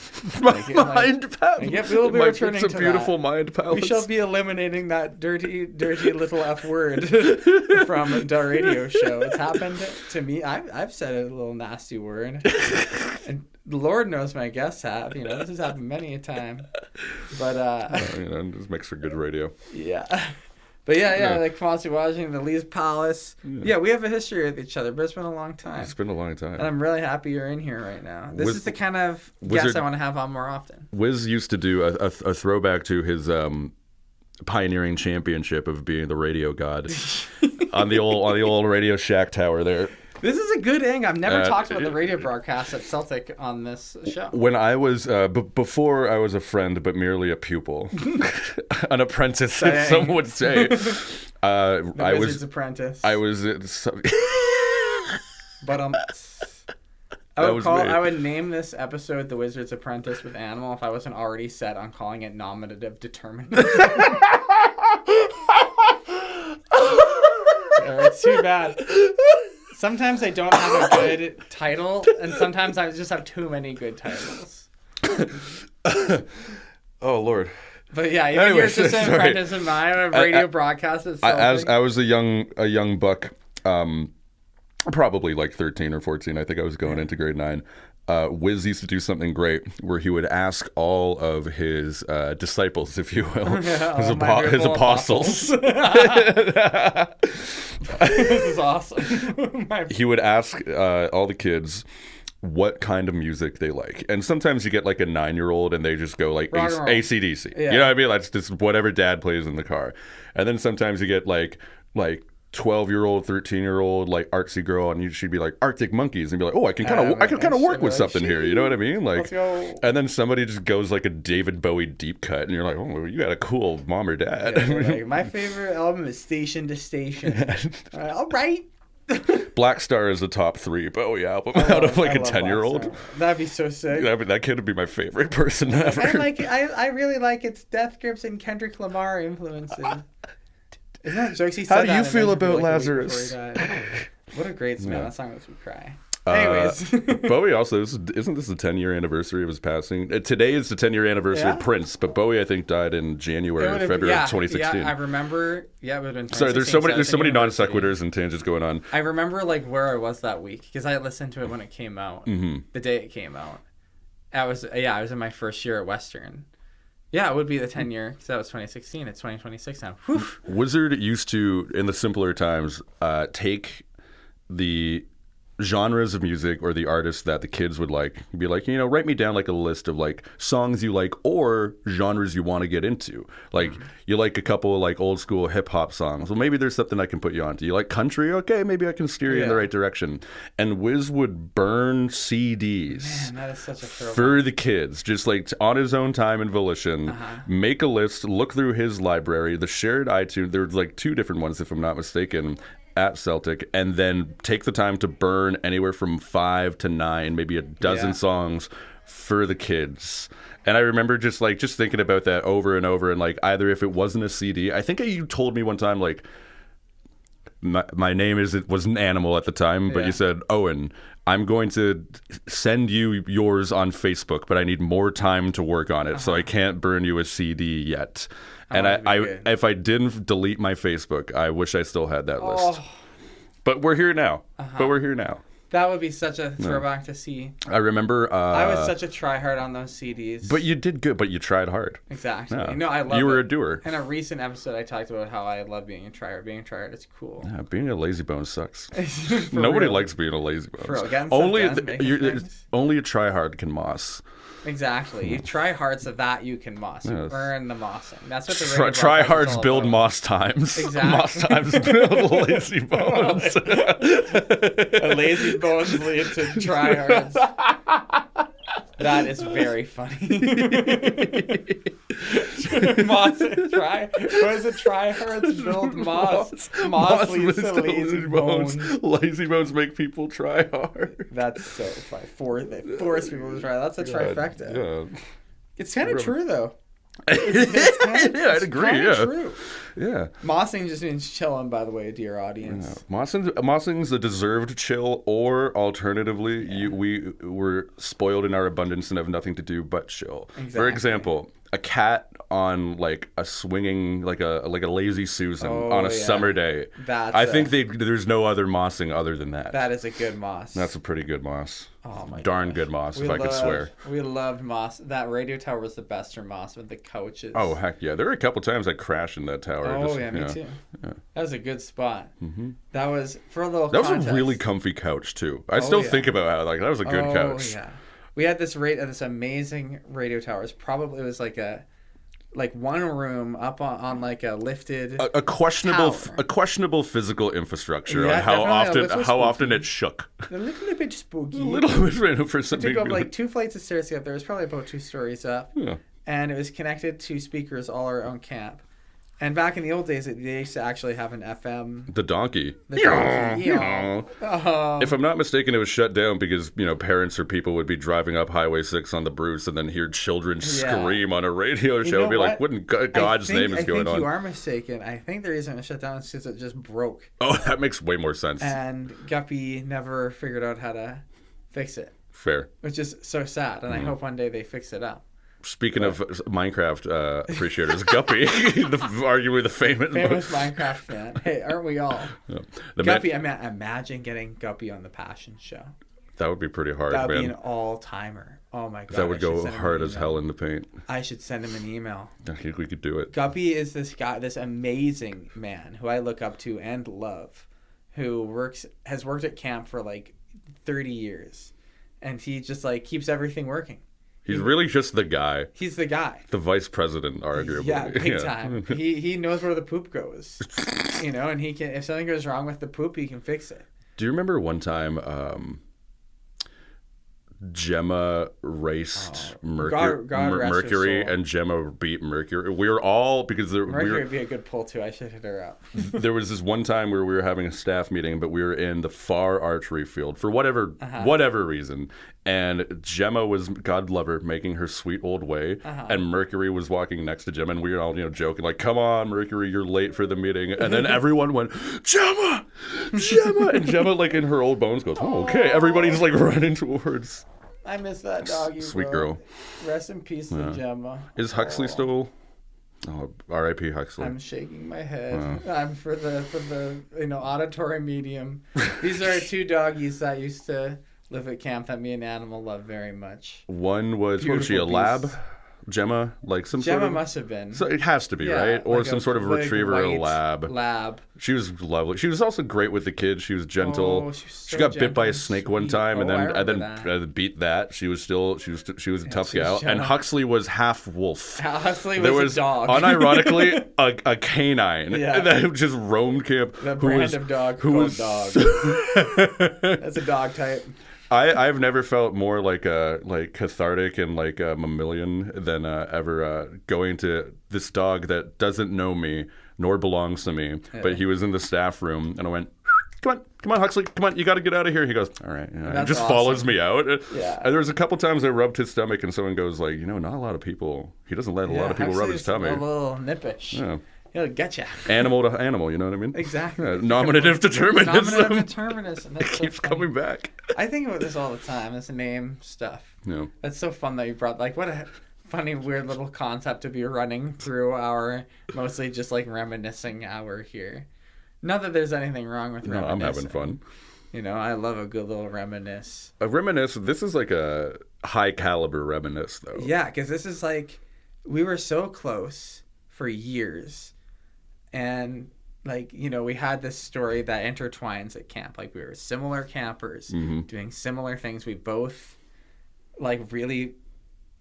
[SPEAKER 5] Mind palace.
[SPEAKER 4] Yep, we'll be returning
[SPEAKER 5] it's
[SPEAKER 4] to
[SPEAKER 5] a beautiful
[SPEAKER 4] that.
[SPEAKER 5] mind palace.
[SPEAKER 4] We shall be eliminating that dirty little F word from the radio show. It's happened to me. I've said a little nasty word, and Lord knows my guests have. This has happened many a time. But
[SPEAKER 5] this makes for good radio.
[SPEAKER 4] yeah. But yeah, like Kamasi Washington, the Lee's Palace. Yeah, we have a history with each other, but it's been a long time.
[SPEAKER 5] It's been a long time.
[SPEAKER 4] And I'm really happy you're in here right now. This is the kind of
[SPEAKER 5] Wizard,
[SPEAKER 4] guest I want to have on more often.
[SPEAKER 5] Wiz used to do a throwback to his pioneering championship of being the radio god on the old Radio Shack tower there.
[SPEAKER 4] This is a good thing. I've never talked about the radio broadcast at Celtic on this show.
[SPEAKER 5] When I was, before I was a friend, but merely a pupil, an apprentice, if some would say. I was
[SPEAKER 4] Apprentice.
[SPEAKER 5] I was.
[SPEAKER 4] But I would name this episode "The Wizard's Apprentice" with Animal if I wasn't already set on calling it nominative determinism. It's too bad. Sometimes I don't have a good title, and sometimes I just have too many good titles.
[SPEAKER 5] Oh Lord!
[SPEAKER 4] But yeah, even you're just an apprentice in mine, a radio broadcast.
[SPEAKER 5] As I was a young buck, probably like 13 or 14. I think I was going into grade 9. Wiz used to do something great where he would ask all of his disciples, if you will, his apostles.
[SPEAKER 4] This is awesome.
[SPEAKER 5] He would ask all the kids what kind of music they like. And sometimes you get like a 9-year-old and they just go like AC/DC.
[SPEAKER 4] Yeah.
[SPEAKER 5] You know what I mean? That's just whatever dad plays in the car. And then sometimes you get like 12-year-old, 13-year-old, like artsy girl, and she'd be like Arctic Monkeys, and be like, oh, I can kind of work with something here. You know what I mean? Like,
[SPEAKER 4] let's go.
[SPEAKER 5] And then somebody just goes like a David Bowie deep cut, and you're like, oh, you got a cool mom or dad.
[SPEAKER 4] Yeah, like, my favorite album is Station to Station. All right.
[SPEAKER 5] Black Star is the top 3 Bowie album out of like a 10-year-old.
[SPEAKER 4] That'd be so sick.
[SPEAKER 5] That kid would be my favorite person ever.
[SPEAKER 4] I really like its Death Grips and Kendrick Lamar influences. Isn't that jokes?
[SPEAKER 5] How do you feel about Lazarus?
[SPEAKER 4] What a great smell. That song makes me cry. Anyways.
[SPEAKER 5] Bowie also, isn't this the 10-year anniversary of his passing? Today is the 10-year anniversary of Prince, but Bowie, I think, died in January or February of 2016.
[SPEAKER 4] Yeah, I remember. Yeah, it would have been 2016.
[SPEAKER 5] Sorry, there's so many non sequiturs and tangents going on.
[SPEAKER 4] I remember like where I was that week because I listened to it when it came out, the day it came out. I was in my first year at Western. Yeah, it would be the 10-year because that was 2016. It's 2026 now. Whew.
[SPEAKER 5] Wizard used to, in the simpler times, take the genres of music or the artists that the kids would like, be like, write me down like a list of like songs you like or genres you want to get into. Like you like a couple of like old school hip hop songs. Well, maybe there's something I can put you on. Do you like country? Okay, maybe I can steer you in the right direction. And Wiz would burn CDs.
[SPEAKER 4] Man, that is such a throwback.
[SPEAKER 5] For the kids, just like on his own time and volition, make a list, look through his library, the shared iTunes. There was like 2 different ones, if I'm not mistaken, at Celtic, and then take the time to burn anywhere from 5 to 9, maybe a dozen songs for the kids. And I remember just thinking about that over and over, and like either if it wasn't a CD, I think you told me one time like my name was an animal at the time, but you said, Owen, I'm going to send you yours on Facebook, but I need more time to work on it, so I can't burn you a CD yet. And if I didn't delete my Facebook, I wish I still had that list. But we're here now.
[SPEAKER 4] That would be such a throwback to see.
[SPEAKER 5] I remember...
[SPEAKER 4] I was such a tryhard on those CDs.
[SPEAKER 5] But you did good, but you tried hard.
[SPEAKER 4] Exactly.
[SPEAKER 5] Yeah.
[SPEAKER 4] No, I love it.
[SPEAKER 5] You were a doer.
[SPEAKER 4] In a recent episode, I talked about how I love being a tryhard. Being a tryhard is cool.
[SPEAKER 5] Yeah, being a lazy bone sucks. Nobody likes being a lazy bone.
[SPEAKER 4] For real.
[SPEAKER 5] Only a tryhard can moss.
[SPEAKER 4] Exactly. You try hards of that, you can moss. You earn the mossing. That's what the
[SPEAKER 5] try hards build moss times.
[SPEAKER 4] Exactly.
[SPEAKER 5] Moss times build lazy bones.
[SPEAKER 4] A lazy bones lead to try hards. That is very funny. Moss try. What is it? Try hards build moss. Moss leads to lazy bones.
[SPEAKER 5] Lazy bones make people try hard.
[SPEAKER 4] That's so funny. They force people to try. That's a trifecta.
[SPEAKER 5] Yeah.
[SPEAKER 4] It's kind of true though.
[SPEAKER 5] I'd agree. Yeah,
[SPEAKER 4] true.
[SPEAKER 5] Yeah.
[SPEAKER 4] Mossing just means chilling, by the way, dear audience.
[SPEAKER 5] Yeah. Mossing's a deserved chill, or alternatively, we were spoiled in our abundance and have nothing to do but chill. Exactly. For example, a cat on like a swinging, like a lazy Susan on a summer day. I think there's no other mossing other than that.
[SPEAKER 4] That is a good moss.
[SPEAKER 5] That's a pretty good moss.
[SPEAKER 4] Oh my
[SPEAKER 5] Darn good moss, if I could swear.
[SPEAKER 4] We loved moss. That radio tower was the best for moss with the couches.
[SPEAKER 5] Oh heck yeah! There were a couple times I crashed in that tower.
[SPEAKER 4] Oh me too. Yeah. That was a good spot. That was for a little.
[SPEAKER 5] That was a really comfy couch too. I still think about how that was a good couch.
[SPEAKER 4] Yeah. We had this amazing radio tower. It was like one room up on like a lifted
[SPEAKER 5] a questionable
[SPEAKER 4] tower.
[SPEAKER 5] A questionable physical infrastructure on
[SPEAKER 4] definitely
[SPEAKER 5] how often it shook.
[SPEAKER 4] A little bit spooky.
[SPEAKER 5] A little bit for some
[SPEAKER 4] people. Took up like 2 flights of stairs to get up there. It was probably about 2 stories up.
[SPEAKER 5] Yeah.
[SPEAKER 4] And it was connected to speakers all around camp. And back in the old days, they used to actually have an FM.
[SPEAKER 5] The donkey.
[SPEAKER 4] Yeah.
[SPEAKER 5] If I'm not mistaken, it was shut down because, parents or people would be driving up Highway 6 on the Bruce and then hear children scream on a radio show and be like, what in God's name is going on?
[SPEAKER 4] I think you are mistaken. I think the reason it was shut down is because it just broke.
[SPEAKER 5] Oh, that makes way more sense.
[SPEAKER 4] And Guppy never figured out how to fix it.
[SPEAKER 5] Fair.
[SPEAKER 4] Which is so sad. And I hope one day they fix it up.
[SPEAKER 5] Speaking of Minecraft appreciators, Guppy, arguably the famous
[SPEAKER 4] Minecraft fan. Hey, aren't we all? Yeah. Guppy, imagine getting Guppy on the Passion Show.
[SPEAKER 5] That would be pretty hard,
[SPEAKER 4] man. That would
[SPEAKER 5] be
[SPEAKER 4] an all-timer. Oh, my God.
[SPEAKER 5] That would go hard as hell in the paint.
[SPEAKER 4] I should send him an email.
[SPEAKER 5] I think we could do it.
[SPEAKER 4] Guppy is this guy, this amazing man who I look up to and love, who has worked at camp for like 30 years. And he just like keeps everything working.
[SPEAKER 5] He's really just the guy.
[SPEAKER 4] He's the guy.
[SPEAKER 5] The vice president, arguably.
[SPEAKER 4] Yeah, big time. He knows where the poop goes. And he can, if something goes wrong with the poop, he can fix it.
[SPEAKER 5] Do you remember one time Gemma raced
[SPEAKER 4] God rest her
[SPEAKER 5] Mercury,
[SPEAKER 4] soul.
[SPEAKER 5] and Gemma beat Mercury. We were all because
[SPEAKER 4] Mercury would be a good pull too. I should hit her up.
[SPEAKER 5] there was this one time where we were having a staff meeting, but we were in the far archery field for whatever reason, and Gemma was, God love her, making her sweet old way, and Mercury was walking next to Gemma, and we were all joking like, "Come on, Mercury, you're late for the meeting," and then everyone went, "Gemma, Gemma," and Gemma like in her old bones goes, "Oh, okay." Everybody's like running towards.
[SPEAKER 4] I miss that doggy.
[SPEAKER 5] Sweet
[SPEAKER 4] bro.
[SPEAKER 5] girl.
[SPEAKER 4] Rest in peace to Gemma.
[SPEAKER 5] Is Huxley still? Oh, R.I.P. Huxley.
[SPEAKER 4] I'm shaking my head. I'm for the auditory medium. These are two doggies that used to live at camp that me and Animal love very much.
[SPEAKER 5] One was, what was she, a
[SPEAKER 4] Beautiful
[SPEAKER 5] lab?
[SPEAKER 4] beast.
[SPEAKER 5] Gemma, like some
[SPEAKER 4] Gemma
[SPEAKER 5] sort of.
[SPEAKER 4] must have been.
[SPEAKER 5] So it has to be, right? Or
[SPEAKER 4] like
[SPEAKER 5] some sort of
[SPEAKER 4] big
[SPEAKER 5] retriever or
[SPEAKER 4] white
[SPEAKER 5] lab.
[SPEAKER 4] Lab.
[SPEAKER 5] She was lovely. She was also great with the kids. She was gentle.
[SPEAKER 4] Oh, she was so
[SPEAKER 5] she got bit by
[SPEAKER 4] gentle
[SPEAKER 5] a
[SPEAKER 4] and
[SPEAKER 5] snake one
[SPEAKER 4] sweet.
[SPEAKER 5] time, and
[SPEAKER 4] Oh, I
[SPEAKER 5] then
[SPEAKER 4] remember
[SPEAKER 5] beat that. She was a tough
[SPEAKER 4] she was
[SPEAKER 5] gal. And
[SPEAKER 4] Gemma.
[SPEAKER 5] Huxley was half wolf.
[SPEAKER 4] Huxley
[SPEAKER 5] There
[SPEAKER 4] was
[SPEAKER 5] was
[SPEAKER 4] a dog.
[SPEAKER 5] unironically a canine that just roamed camp.
[SPEAKER 4] The
[SPEAKER 5] who
[SPEAKER 4] brand
[SPEAKER 5] was,
[SPEAKER 4] of dog
[SPEAKER 5] who
[SPEAKER 4] called
[SPEAKER 5] was
[SPEAKER 4] dog. That's a dog type.
[SPEAKER 5] I've never felt more like cathartic and like a mammalian than ever going to this dog that doesn't know me nor belongs to me. Yeah. But he was in the staff room, and I went, come on, Huxley, come on, you got to get out of here. He goes, all right. He just
[SPEAKER 4] awesome.
[SPEAKER 5] follows me out.
[SPEAKER 4] Yeah.
[SPEAKER 5] And there was a couple times I rubbed his stomach, and someone goes like, not a lot of people. He doesn't let a lot of people rub his tummy.
[SPEAKER 4] A little nippish.
[SPEAKER 5] Yeah.
[SPEAKER 4] He'll get you.
[SPEAKER 5] Animal to animal, you know what I mean?
[SPEAKER 4] Exactly.
[SPEAKER 5] Yeah, nominative determinism.
[SPEAKER 4] Nominative determinism.
[SPEAKER 5] It keeps coming back.
[SPEAKER 4] I think about this all the time. This name stuff.
[SPEAKER 5] Yeah.
[SPEAKER 4] That's so fun that you brought. Like, what a funny, weird little concept to be running through our mostly just like reminiscing hour here. Not that there's anything wrong with reminiscing.
[SPEAKER 5] No, I'm having fun.
[SPEAKER 4] I love a good little reminisce.
[SPEAKER 5] A reminisce. This is like a high caliber reminisce, though.
[SPEAKER 4] Yeah, because this is like we were so close for years. And, like, we had this story that intertwines at camp. Like, we were similar campers doing similar things. We both, like, really,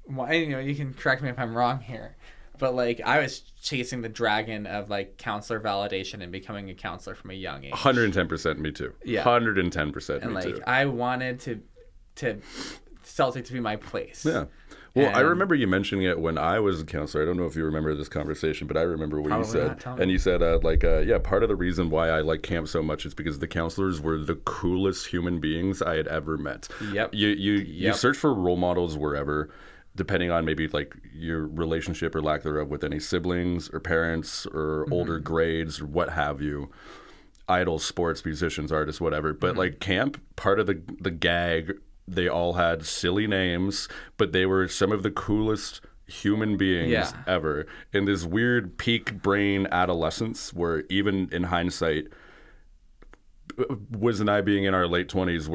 [SPEAKER 4] you can correct me if I'm wrong here. But, like, I was chasing the dragon of, like, counselor validation and becoming a counselor from a young age.
[SPEAKER 5] 110% me too. Yeah. 110%
[SPEAKER 4] and,
[SPEAKER 5] me too.
[SPEAKER 4] And, like, I wanted to Celtic to be my place.
[SPEAKER 5] Yeah. Well, I remember you mentioning it when I was a counselor. I don't know if you remember this conversation, but I remember what you said. And you said, part of the reason why I like camp so much is because the counselors were the coolest human beings I had ever met.
[SPEAKER 4] Yep.
[SPEAKER 5] You search for role models wherever, depending on maybe like your relationship or lack thereof with any siblings or parents or older grades or what have you. Idols, sports, musicians, artists, whatever. But like camp, part of the gag, they all had silly names, but they were some of the coolest human beings ever. In this weird peak brain adolescence where even in hindsight, Wiz and I being in our late 20s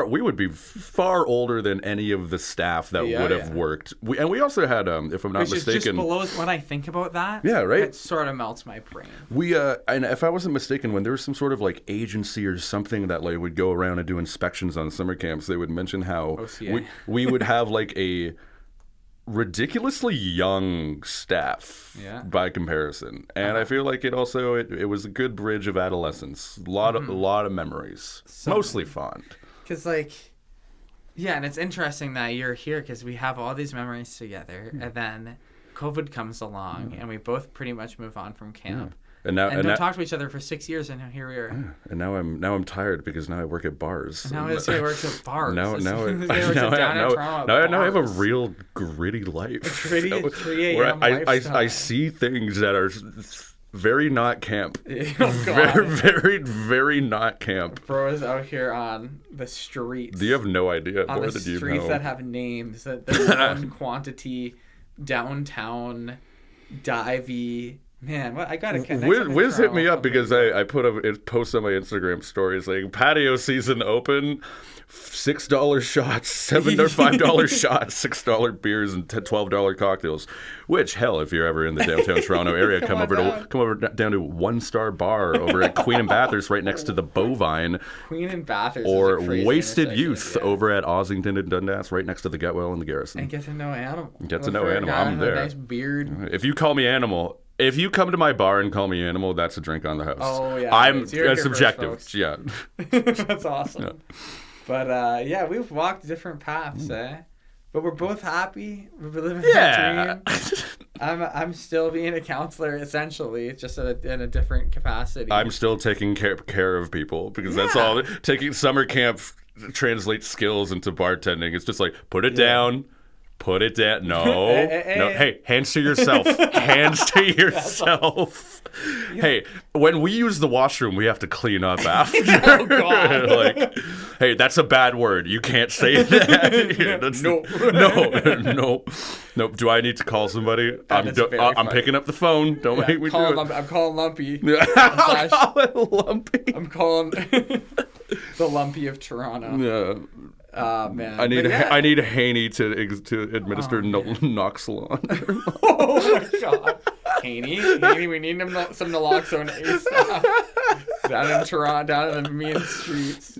[SPEAKER 5] we would be far older than any of the staff that would have worked. We also had, if I'm not mistaken...
[SPEAKER 4] Which just blows when I think about that.
[SPEAKER 5] Yeah, right?
[SPEAKER 4] It sort of melts my brain.
[SPEAKER 5] And if I wasn't mistaken, when there was some sort of like agency or something that like would go around and do inspections on summer camps, they would mention how we would have like a ridiculously young staff by comparison, and I feel like it was a good bridge of adolescence. A lot of memories, mostly fond.
[SPEAKER 4] Because and it's interesting that you're here because we have all these memories together, and then COVID comes along, and we both pretty much move on from camp. And don't talk to each other for 6 years, and here we are.
[SPEAKER 5] Yeah. And now I'm tired because now I work at bars.
[SPEAKER 4] And now this guy works at bars.
[SPEAKER 5] Now I have a real gritty life.
[SPEAKER 4] A gritty 3 a.m. lifestyle.
[SPEAKER 5] I see things that are very not camp.
[SPEAKER 4] Oh,
[SPEAKER 5] very, very, very not camp.
[SPEAKER 4] Bro is out here on the streets.
[SPEAKER 5] You have no idea.
[SPEAKER 4] On
[SPEAKER 5] more
[SPEAKER 4] the
[SPEAKER 5] than
[SPEAKER 4] streets
[SPEAKER 5] you know.
[SPEAKER 4] that have names. That there's one quantity downtown, divey. Man, I gotta connect.
[SPEAKER 5] Wiz hit me up because I put a post on my Instagram stories like patio season open, $6 shots, $7 or $5 shots, $6 beers, and $12 cocktails. Which hell, if you're ever in the downtown Toronto area, come over down to One Star Bar over at Queen and Bathurst, right next to the Bovine.
[SPEAKER 4] Queen and Bathurst,
[SPEAKER 5] or Wasted Youth over at Ossington and Dundas, right next to the Getwell and the Garrison.
[SPEAKER 4] And get to know Animal.
[SPEAKER 5] I'm there.
[SPEAKER 4] Nice beard.
[SPEAKER 5] If you call me Animal. If you come to my bar and call me Animal, that's a drink on the house.
[SPEAKER 4] Oh, yeah.
[SPEAKER 5] It's subjective.
[SPEAKER 4] Yeah. That's awesome. Yeah. But yeah, we've walked different paths, But we're both happy. We're living
[SPEAKER 5] Yeah.
[SPEAKER 4] our dream. I'm still being a counselor, essentially, just in a different capacity.
[SPEAKER 5] I'm still taking care of people because that's all. Taking summer camp translates skills into bartending. It's just like, put it down. Put it down. No. No. Hey, hands to yourself. Hands to yourself. Hey, when we use the washroom, we have to clean up after.
[SPEAKER 4] Oh, God.
[SPEAKER 5] Like, hey, that's a bad word. You can't say that. That's, no. Do I need to call somebody? I'm picking up the phone. Don't make me do it.
[SPEAKER 4] I'm calling Lumpy.
[SPEAKER 5] I'll call it Lumpy.
[SPEAKER 4] I'm calling the Lumpy of Toronto.
[SPEAKER 5] Yeah.
[SPEAKER 4] Man.
[SPEAKER 5] I need Haney to administer Noxalon.
[SPEAKER 4] Oh my God, Haney, we need some naloxone ASAP. Down in Toronto, down in the mean streets.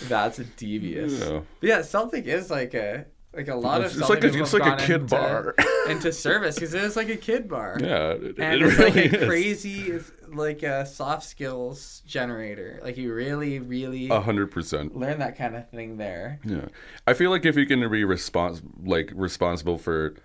[SPEAKER 4] That's devious. Yeah, Celtic is like a lot of
[SPEAKER 5] it's like a kid bar
[SPEAKER 4] into service because it is like a kid bar.
[SPEAKER 5] Yeah,
[SPEAKER 4] and it's really like a crazy like a soft skills generator. Like you really
[SPEAKER 5] 100%
[SPEAKER 4] learn that kind of thing there.
[SPEAKER 5] Yeah, I feel like if you can be responsible for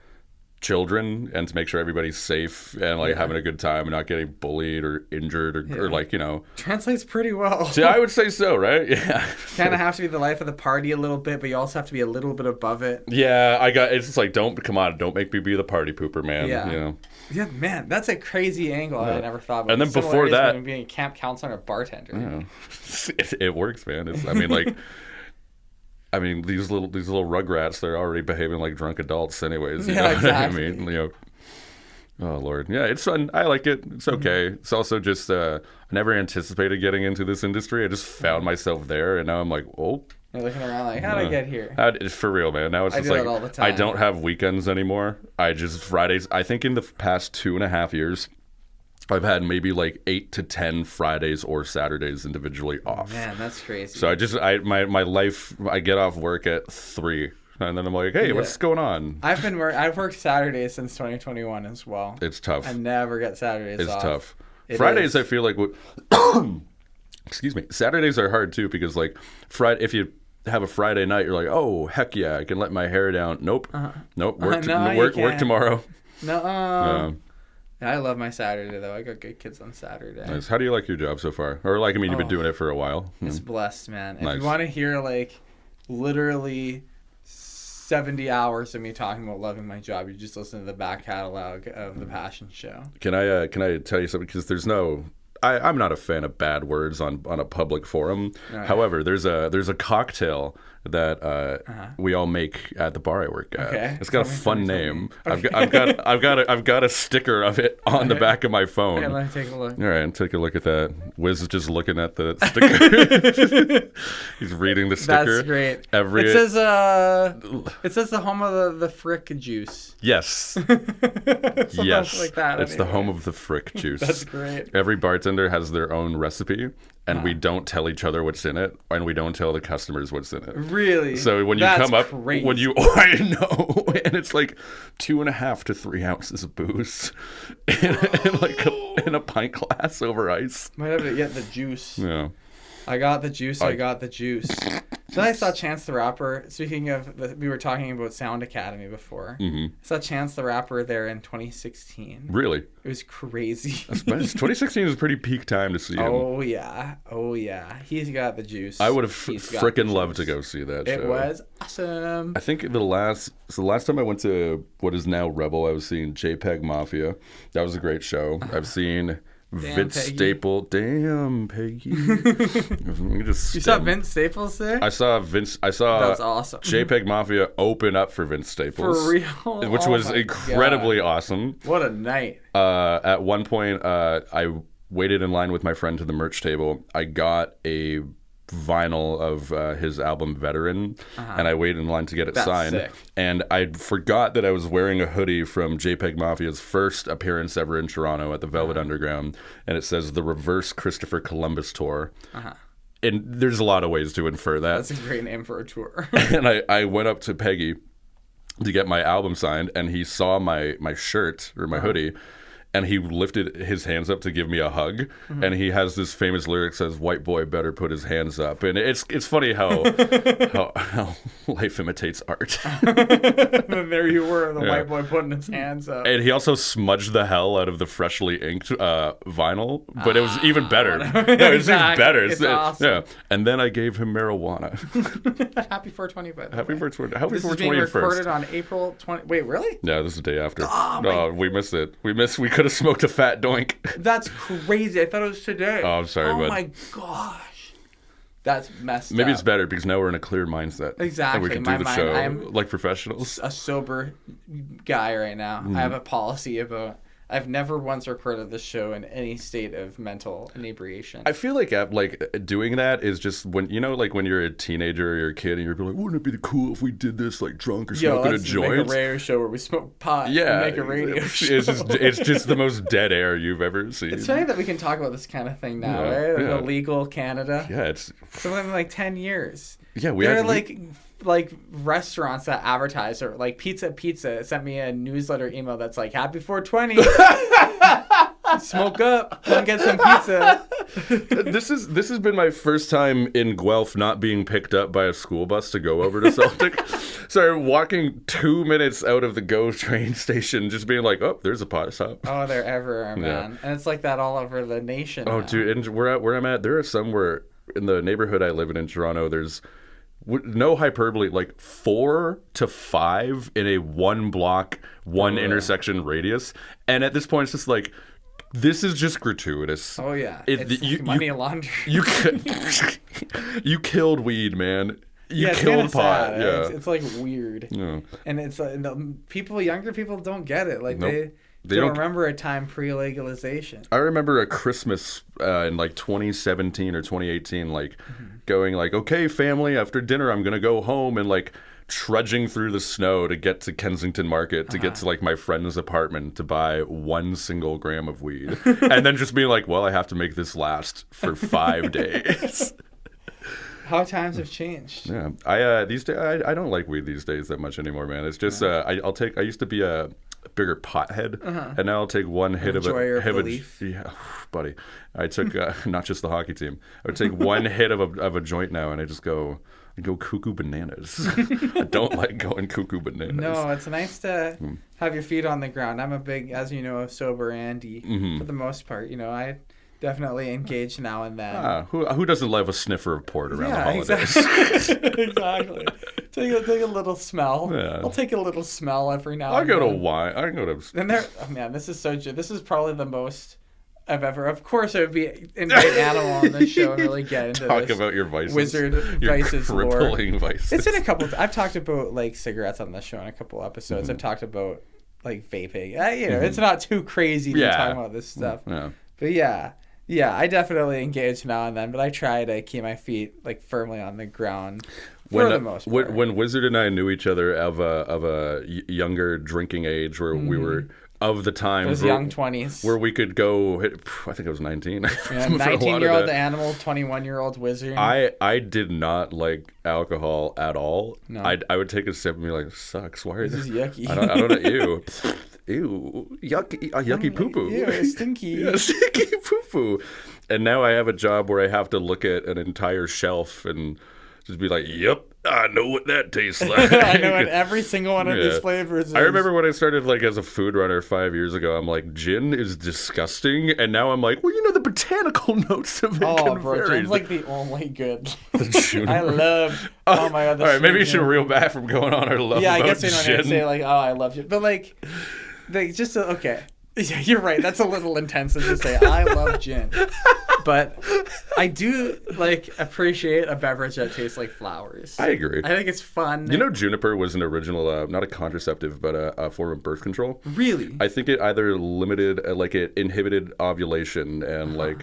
[SPEAKER 5] children and to make sure everybody's safe and like having a good time and not getting bullied or injured or like, you know,
[SPEAKER 4] translates pretty well.
[SPEAKER 5] See, I would say so, right? Yeah,
[SPEAKER 4] kind of have to be the life of the party a little bit, but you also have to be a little bit above it.
[SPEAKER 5] Yeah, it's just like, don't make me be the party pooper, man.
[SPEAKER 4] Yeah,
[SPEAKER 5] you know?
[SPEAKER 4] Yeah, man, that's a crazy angle I never thought about.
[SPEAKER 5] And then before that,
[SPEAKER 4] being a camp counselor and a bartender.
[SPEAKER 5] Yeah. It works, man. I mean, these little rugrats, they're already behaving like drunk adults anyways. You know
[SPEAKER 4] exactly.
[SPEAKER 5] what I mean? You know, oh, Lord. Yeah, it's fun. I like it. It's okay. Mm-hmm. It's also just, I never anticipated getting into this industry. I just found myself there, and now I'm like, oh.
[SPEAKER 4] You're looking around like, how'd I get here?
[SPEAKER 5] For real, man. Now it's just
[SPEAKER 4] like, all the time.
[SPEAKER 5] I don't have weekends anymore. Fridays. I think in the past 2.5 years, I've had maybe like 8 to 10 Fridays or Saturdays individually off.
[SPEAKER 4] Man, that's crazy.
[SPEAKER 5] So my life, I get off work at 3, and then I'm like, hey, what's going on?
[SPEAKER 4] I've worked Saturdays since 2021 as well.
[SPEAKER 5] It's tough.
[SPEAKER 4] I never get Saturdays off.
[SPEAKER 5] It's tough. Fridays, I feel like excuse me. Saturdays are hard too because like if you have a Friday night, you're like, oh heck yeah, I can let my hair down. Nope. Work tomorrow.
[SPEAKER 4] No. I love my Saturday, though. I got good kids on Saturday.
[SPEAKER 5] Nice. How do you like your job so far? Or, like, I mean, you've been doing it for a while.
[SPEAKER 4] It's blessed, man.
[SPEAKER 5] Nice.
[SPEAKER 4] If you want to hear, like, literally 70 hours of me talking about loving my job, you just listen to the back catalog of The Passion Show.
[SPEAKER 5] Can I tell you something? Because there's no... I'm not a fan of bad words on a public forum. Right. However, there's a cocktail that we all make at the bar I work at. Okay. It's got a fun name. Okay. I've got a sticker of it on the back of my phone.
[SPEAKER 4] Okay, let me take a look.
[SPEAKER 5] All right, take a look at that. Wiz is just looking at the sticker. He's reading the sticker.
[SPEAKER 4] That's great. It says the home of the frick juice.
[SPEAKER 5] Yes. Yes.
[SPEAKER 4] Like that.
[SPEAKER 5] It's the home of the frick juice.
[SPEAKER 4] That's great.
[SPEAKER 5] Every bartender has their own recipe, and we don't tell each other what's in it, and we don't tell the customers what's in it.
[SPEAKER 4] Really?
[SPEAKER 5] So when you come up, crazy. I know, and it's like 2.5 to 3 ounces of booze in a pint glass over ice.
[SPEAKER 4] Might have to get the juice.
[SPEAKER 5] Yeah.
[SPEAKER 4] I got the juice. Then I saw Chance the Rapper. Speaking of, we were talking about Sound Academy before. Mm-hmm. I saw Chance the Rapper there in 2016.
[SPEAKER 5] Really?
[SPEAKER 4] It was crazy.
[SPEAKER 5] 2016 is a pretty peak time to see him.
[SPEAKER 4] Oh yeah. He's got the juice.
[SPEAKER 5] I would have freaking loved to go see that show.
[SPEAKER 4] It was awesome.
[SPEAKER 5] I think the last time I went to what is now Rebel, I was seeing JPEG Mafia. That was a great show. I've seen... Vince Staples. Damn, Peggy.
[SPEAKER 4] You saw Vince Staples there?
[SPEAKER 5] I saw That's
[SPEAKER 4] awesome.
[SPEAKER 5] JPEG Mafia open up for Vince Staples.
[SPEAKER 4] For real?
[SPEAKER 5] Which was incredibly awesome.
[SPEAKER 4] What a night.
[SPEAKER 5] At one point, I waited in line with my friend to the merch table. I got a vinyl of his album Veteran, and I waited in line to get it signed.
[SPEAKER 4] Sick.
[SPEAKER 5] And I forgot that I was wearing a hoodie from JPEG Mafia's first appearance ever in Toronto at the Velvet Underground, and it says the Reverse Christopher Columbus Tour. And there's a lot of ways to infer that.
[SPEAKER 4] That's a great name for a tour.
[SPEAKER 5] And I went up to Peggy to get my album signed, and he saw my shirt or my hoodie. and he lifted his hands up to give me a hug, and he has this famous lyric says, "White boy better put his hands up," and it's funny how life imitates art.
[SPEAKER 4] And there you were, the white boy putting his hands up.
[SPEAKER 5] And he also smudged the hell out of the freshly inked vinyl, but it was even better. No, it was even better.
[SPEAKER 4] It's awesome.
[SPEAKER 5] Yeah, and then I gave him marijuana.
[SPEAKER 4] Happy 420, by the
[SPEAKER 5] Happy
[SPEAKER 4] way.
[SPEAKER 5] 420. Happy
[SPEAKER 4] This is
[SPEAKER 5] 420
[SPEAKER 4] being
[SPEAKER 5] first.
[SPEAKER 4] recorded on April 20. Wait, really?
[SPEAKER 5] Yeah, this is the day after.
[SPEAKER 4] Oh,
[SPEAKER 5] We missed it. We could have smoked a fat doink.
[SPEAKER 4] That's crazy. I thought it was today.
[SPEAKER 5] Oh, I'm sorry,
[SPEAKER 4] Oh
[SPEAKER 5] bud.
[SPEAKER 4] my gosh. That's messed up.
[SPEAKER 5] Maybe it's better because now we're in a clear mindset.
[SPEAKER 4] Exactly.
[SPEAKER 5] And we can
[SPEAKER 4] My
[SPEAKER 5] do the
[SPEAKER 4] mind-
[SPEAKER 5] show
[SPEAKER 4] I'm-
[SPEAKER 5] like professionals.
[SPEAKER 4] A sober guy right now. I have a policy about... I've never once recorded this show in any state of mental inebriation.
[SPEAKER 5] I feel like doing that is just when when you're a teenager or you're a kid and you're like, wouldn't it be cool if we did this like drunk or smoking a
[SPEAKER 4] let's
[SPEAKER 5] joint?
[SPEAKER 4] make a radio show where we smoke pot
[SPEAKER 5] Yeah,
[SPEAKER 4] and make a radio show.
[SPEAKER 5] it's just the most dead air you've ever seen.
[SPEAKER 4] It's funny that we can talk about this kind of thing now,
[SPEAKER 5] Yeah,
[SPEAKER 4] right?
[SPEAKER 5] yeah.
[SPEAKER 4] Illegal Canada.
[SPEAKER 5] Yeah, it's
[SPEAKER 4] Some of them like 10 years.
[SPEAKER 5] yeah.
[SPEAKER 4] They're like restaurants that advertise or like Pizza sent me a newsletter email that's like happy 420. Smoke up, come get some pizza.
[SPEAKER 5] This has been my first time in Guelph not being picked up by a school bus to go over to Celtic. So I'm walking 2 minutes out of the GO train station, just being like, oh, there's a pot stop.
[SPEAKER 4] Oh, they're everywhere, man. And it's like that all over the nation.
[SPEAKER 5] Oh,
[SPEAKER 4] now.
[SPEAKER 5] dude, and where I'm at, there are some where in the neighborhood I live in Toronto, there's no hyperbole, like 4 to 5 in a 1 block, intersection radius. And at this point, it's just like, this is just gratuitous.
[SPEAKER 4] Oh yeah, it's like money laundering.
[SPEAKER 5] You killed weed, man. You
[SPEAKER 4] it's
[SPEAKER 5] killed
[SPEAKER 4] kinda
[SPEAKER 5] pot.
[SPEAKER 4] sad.
[SPEAKER 5] Yeah.
[SPEAKER 4] It's like weird.
[SPEAKER 5] Yeah.
[SPEAKER 4] And it's younger people don't get it. Like
[SPEAKER 5] Nope.
[SPEAKER 4] they don't remember a time pre-legalization.
[SPEAKER 5] I remember a Christmas in like 2017 or 2018, like going like, okay, family, after dinner, I'm going to go home and like trudging through the snow to get to Kensington Market to get to like my friend's apartment to buy 1 single gram of weed. And then just being like, well, I have to make this last for 5 days.
[SPEAKER 4] How times have changed.
[SPEAKER 5] Yeah. I these days I don't like weed these days that much anymore, man. It's just I used to be a bigger pothead, and now I'll take one hit of
[SPEAKER 4] belief.
[SPEAKER 5] Yeah, buddy. I took not just the hockey team. I would take one hit of a joint now, and I just go cuckoo bananas. I don't like going cuckoo bananas.
[SPEAKER 4] No, it's nice to have your feet on the ground. I'm a big, as you know, sober Andy for the most part. You know, I definitely engage now and then.
[SPEAKER 5] Who doesn't love a sniffer of port around the holidays?
[SPEAKER 4] Exactly. Take a little smell.
[SPEAKER 5] Yeah.
[SPEAKER 4] I'll take a little smell every now
[SPEAKER 5] I
[SPEAKER 4] and
[SPEAKER 5] go to
[SPEAKER 4] then.
[SPEAKER 5] wine. I can go to.
[SPEAKER 4] And there, oh man, this is this is probably the most I've ever. Of course, I would be invite Animal on this show and really get into
[SPEAKER 5] Talk
[SPEAKER 4] this
[SPEAKER 5] about your vices.
[SPEAKER 4] wizard
[SPEAKER 5] your
[SPEAKER 4] vices lore.
[SPEAKER 5] crippling vices.
[SPEAKER 4] It's been a couple. I've talked about like cigarettes on this show in a couple episodes. I've talked about like vaping. It's not too crazy to talk about this stuff.
[SPEAKER 5] Yeah.
[SPEAKER 4] But yeah, I definitely engage now and then. But I try to keep my feet like firmly on the ground. For the most part.
[SPEAKER 5] When Wizard and I knew each other of a younger drinking age, where we were of the time,
[SPEAKER 4] Those young 20s,
[SPEAKER 5] where we could go. I think I was 19.
[SPEAKER 4] 19-year-old Animal, 21-year-old Wizard.
[SPEAKER 5] I did not like alcohol at all.
[SPEAKER 4] No.
[SPEAKER 5] I would take a sip and be like, "Sucks. Why is
[SPEAKER 4] This is yucky.
[SPEAKER 5] I don't know. Ew, yucky poo poo.
[SPEAKER 4] Ew, stinky.
[SPEAKER 5] Yeah, stinky poo poo. And now I have a job where I have to look at an entire shelf and just be like, "Yep, I know what that tastes like."
[SPEAKER 4] I know what every single one of these flavors is.
[SPEAKER 5] I remember when I started like as a food runner 5 years ago, I'm like, gin is disgusting, and now I'm like, well, the botanical notes of it can
[SPEAKER 4] bro,
[SPEAKER 5] vary.
[SPEAKER 4] gin's like the only good.
[SPEAKER 5] Juniper.
[SPEAKER 4] I love. Oh my god.
[SPEAKER 5] All right, maybe you should reel back from going on our love.
[SPEAKER 4] Yeah, I
[SPEAKER 5] about
[SPEAKER 4] guess we don't
[SPEAKER 5] gin.
[SPEAKER 4] need to say like, oh, I love you, but like, just okay. Yeah, you're right. That's a little intense to just say I love gin, but I do like appreciate a beverage that tastes like flowers.
[SPEAKER 5] I agree.
[SPEAKER 4] I think it's fun.
[SPEAKER 5] Juniper was an original, not a contraceptive, but a form of birth control.
[SPEAKER 4] Really?
[SPEAKER 5] I think it either limited, it inhibited ovulation, and it was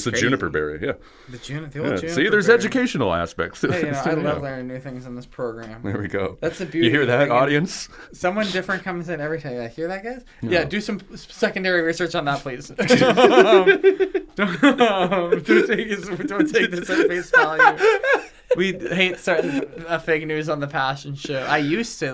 [SPEAKER 5] the
[SPEAKER 4] crazy.
[SPEAKER 5] juniper berry. Yeah.
[SPEAKER 4] The old juniper.
[SPEAKER 5] See, there's
[SPEAKER 4] berry.
[SPEAKER 5] educational aspects.
[SPEAKER 4] Hey, I love learning new things in this program.
[SPEAKER 5] There we go.
[SPEAKER 4] That's the beauty.
[SPEAKER 5] You hear that,
[SPEAKER 4] Bringing-
[SPEAKER 5] audience?
[SPEAKER 4] Someone different comes in every time. You hear that, guys? Yeah, do some secondary research on that, please. Don't take this at face value. We hate certain fake news on the Passion Show. I used to,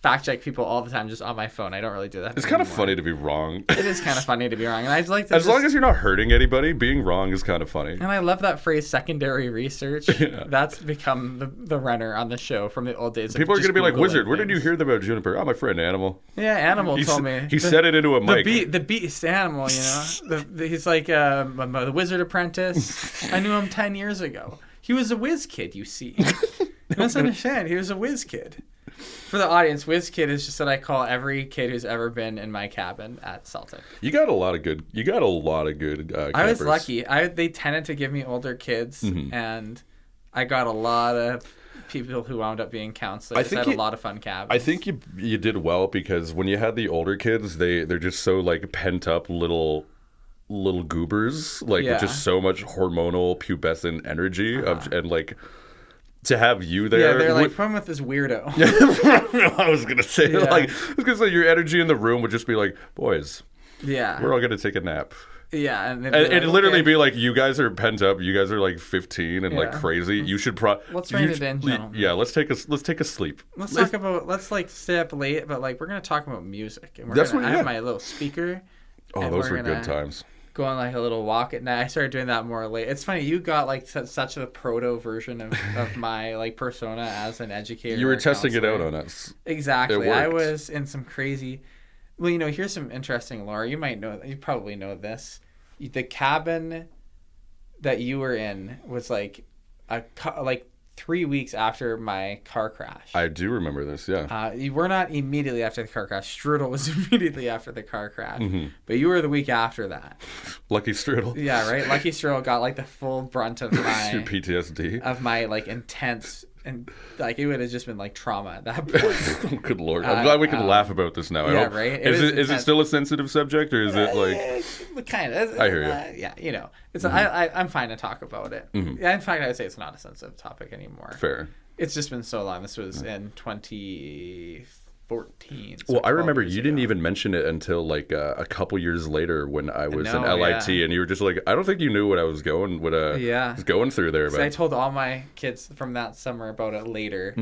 [SPEAKER 4] fact check people all the time just on my phone. I don't really do that.
[SPEAKER 5] It's kind of funny to be wrong.
[SPEAKER 4] It is kind of funny to be wrong, and I'd like to.
[SPEAKER 5] As long as you're not hurting anybody, being wrong is kind of funny.
[SPEAKER 4] And I love that phrase, secondary research. Yeah. That's become the runner on the show from the old days.
[SPEAKER 5] People are going to be like, Wizard, where did you hear about Juniper? Oh, my friend Animal.
[SPEAKER 4] Yeah, Animal told me.
[SPEAKER 5] He said it into a mic.
[SPEAKER 4] The beast Animal, you know. He's like the Wizard Apprentice. I knew him 10 years ago. He was a WIZ-KID, you see. You must understand, he was a WIZ-KID. For the audience, WIZ-KID is just what I call every kid who's ever been in my cabin at Celtic.
[SPEAKER 5] You got a lot of good campers.
[SPEAKER 4] I was lucky. They tended to give me older kids, and I got a lot of people who wound up being counselors. I had a lot of fun cabins.
[SPEAKER 5] I think you did well, because when you had the older kids, they're just so like pent up little goobers, like with just so much hormonal pubescent energy and like. To have you there,
[SPEAKER 4] yeah, they're like, come with this weirdo.
[SPEAKER 5] I was gonna say, your energy in the room would just be like, boys, we're all gonna take a nap.
[SPEAKER 4] Yeah,
[SPEAKER 5] and it'd literally be like, you guys are pent up, you guys are like 15 and like crazy. You should
[SPEAKER 4] let's rein it in, gentlemen.
[SPEAKER 5] Yeah, let's take a sleep.
[SPEAKER 4] Let's like stay up late, but like we're gonna talk about music, and I have my little speaker.
[SPEAKER 5] Oh, those were good times.
[SPEAKER 4] Go on like a little walk at night. I started doing that more late. It's funny, you got like such a proto version of my like persona as an educator.
[SPEAKER 5] You were testing it out on us.
[SPEAKER 4] Exactly. I was in some crazy. Well, you know, here's some interesting lore. You probably know this. The cabin that you were in was like 3 weeks after my car crash.
[SPEAKER 5] I do remember this, yeah.
[SPEAKER 4] You were not immediately after the car crash. Strudel was immediately after the car crash. But you were the week after that.
[SPEAKER 5] Lucky Strudel.
[SPEAKER 4] Yeah, right? Lucky Strudel got like the full brunt of my...
[SPEAKER 5] Your PTSD.
[SPEAKER 4] Of my like intense... And like it would have just been like trauma at that point.
[SPEAKER 5] Good Lord. I'm glad we can laugh about this now.
[SPEAKER 4] Yeah, right?
[SPEAKER 5] Is it still a sensitive subject, or is it like...
[SPEAKER 4] Kind of.
[SPEAKER 5] I hear you.
[SPEAKER 4] Yeah, you know. It's I'm fine to talk about it. Yeah, in fact, I would say it's not a sensitive topic anymore.
[SPEAKER 5] Fair.
[SPEAKER 4] It's just been so long. This was in 2014.
[SPEAKER 5] So well, I remember you didn't even mention it until like a couple years later when I was in LIT, and you were just like, I don't think you knew what I was going through there.
[SPEAKER 4] So I told all my kids from that summer about it later,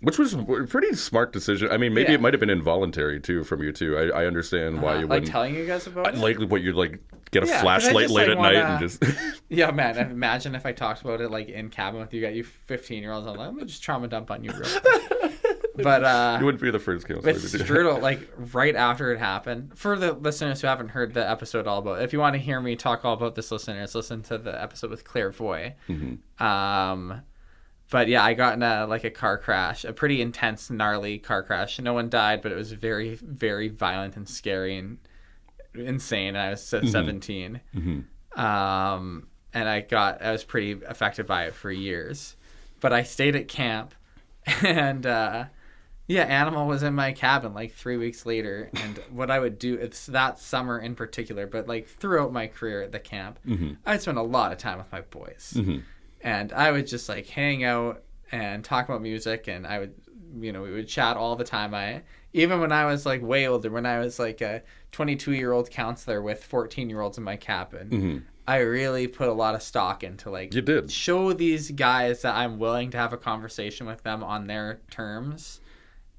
[SPEAKER 5] which was a pretty smart decision. I mean, maybe it might have been involuntary too from you too. I understand why you wouldn't.
[SPEAKER 4] Like telling you guys about it.
[SPEAKER 5] Like what you'd like get a flashlight late at night and just.
[SPEAKER 4] Yeah, man. Imagine if I talked about it like in cabin with you, got you 15-year-olds. I'm like, I'm gonna just trauma dump on you, real quick. But
[SPEAKER 5] you wouldn't be the first counselor
[SPEAKER 4] with Strudel, like right after it happened. For the listeners who haven't heard the episode all about, if you want to hear me talk all about this, listeners, listen to the episode with Claire Foy. But yeah, I got in a car crash, a pretty intense, gnarly car crash. No one died, but it was very, very violent and scary and insane. And I was 17, and I was pretty affected by it for years. But I stayed at camp, and. Yeah, Animal was in my cabin like 3 weeks later, and what I would do, it's that summer in particular, but like throughout my career at the camp, I'd spend a lot of time with my boys, and I would just like hang out and talk about music, and I would, we would chat all the time. Even when I was like way older, when I was like a 22-year-old counselor with 14-year-olds in my cabin, I really put a lot of stock into like
[SPEAKER 5] you did
[SPEAKER 4] show these guys that I'm willing to have a conversation with them on their terms.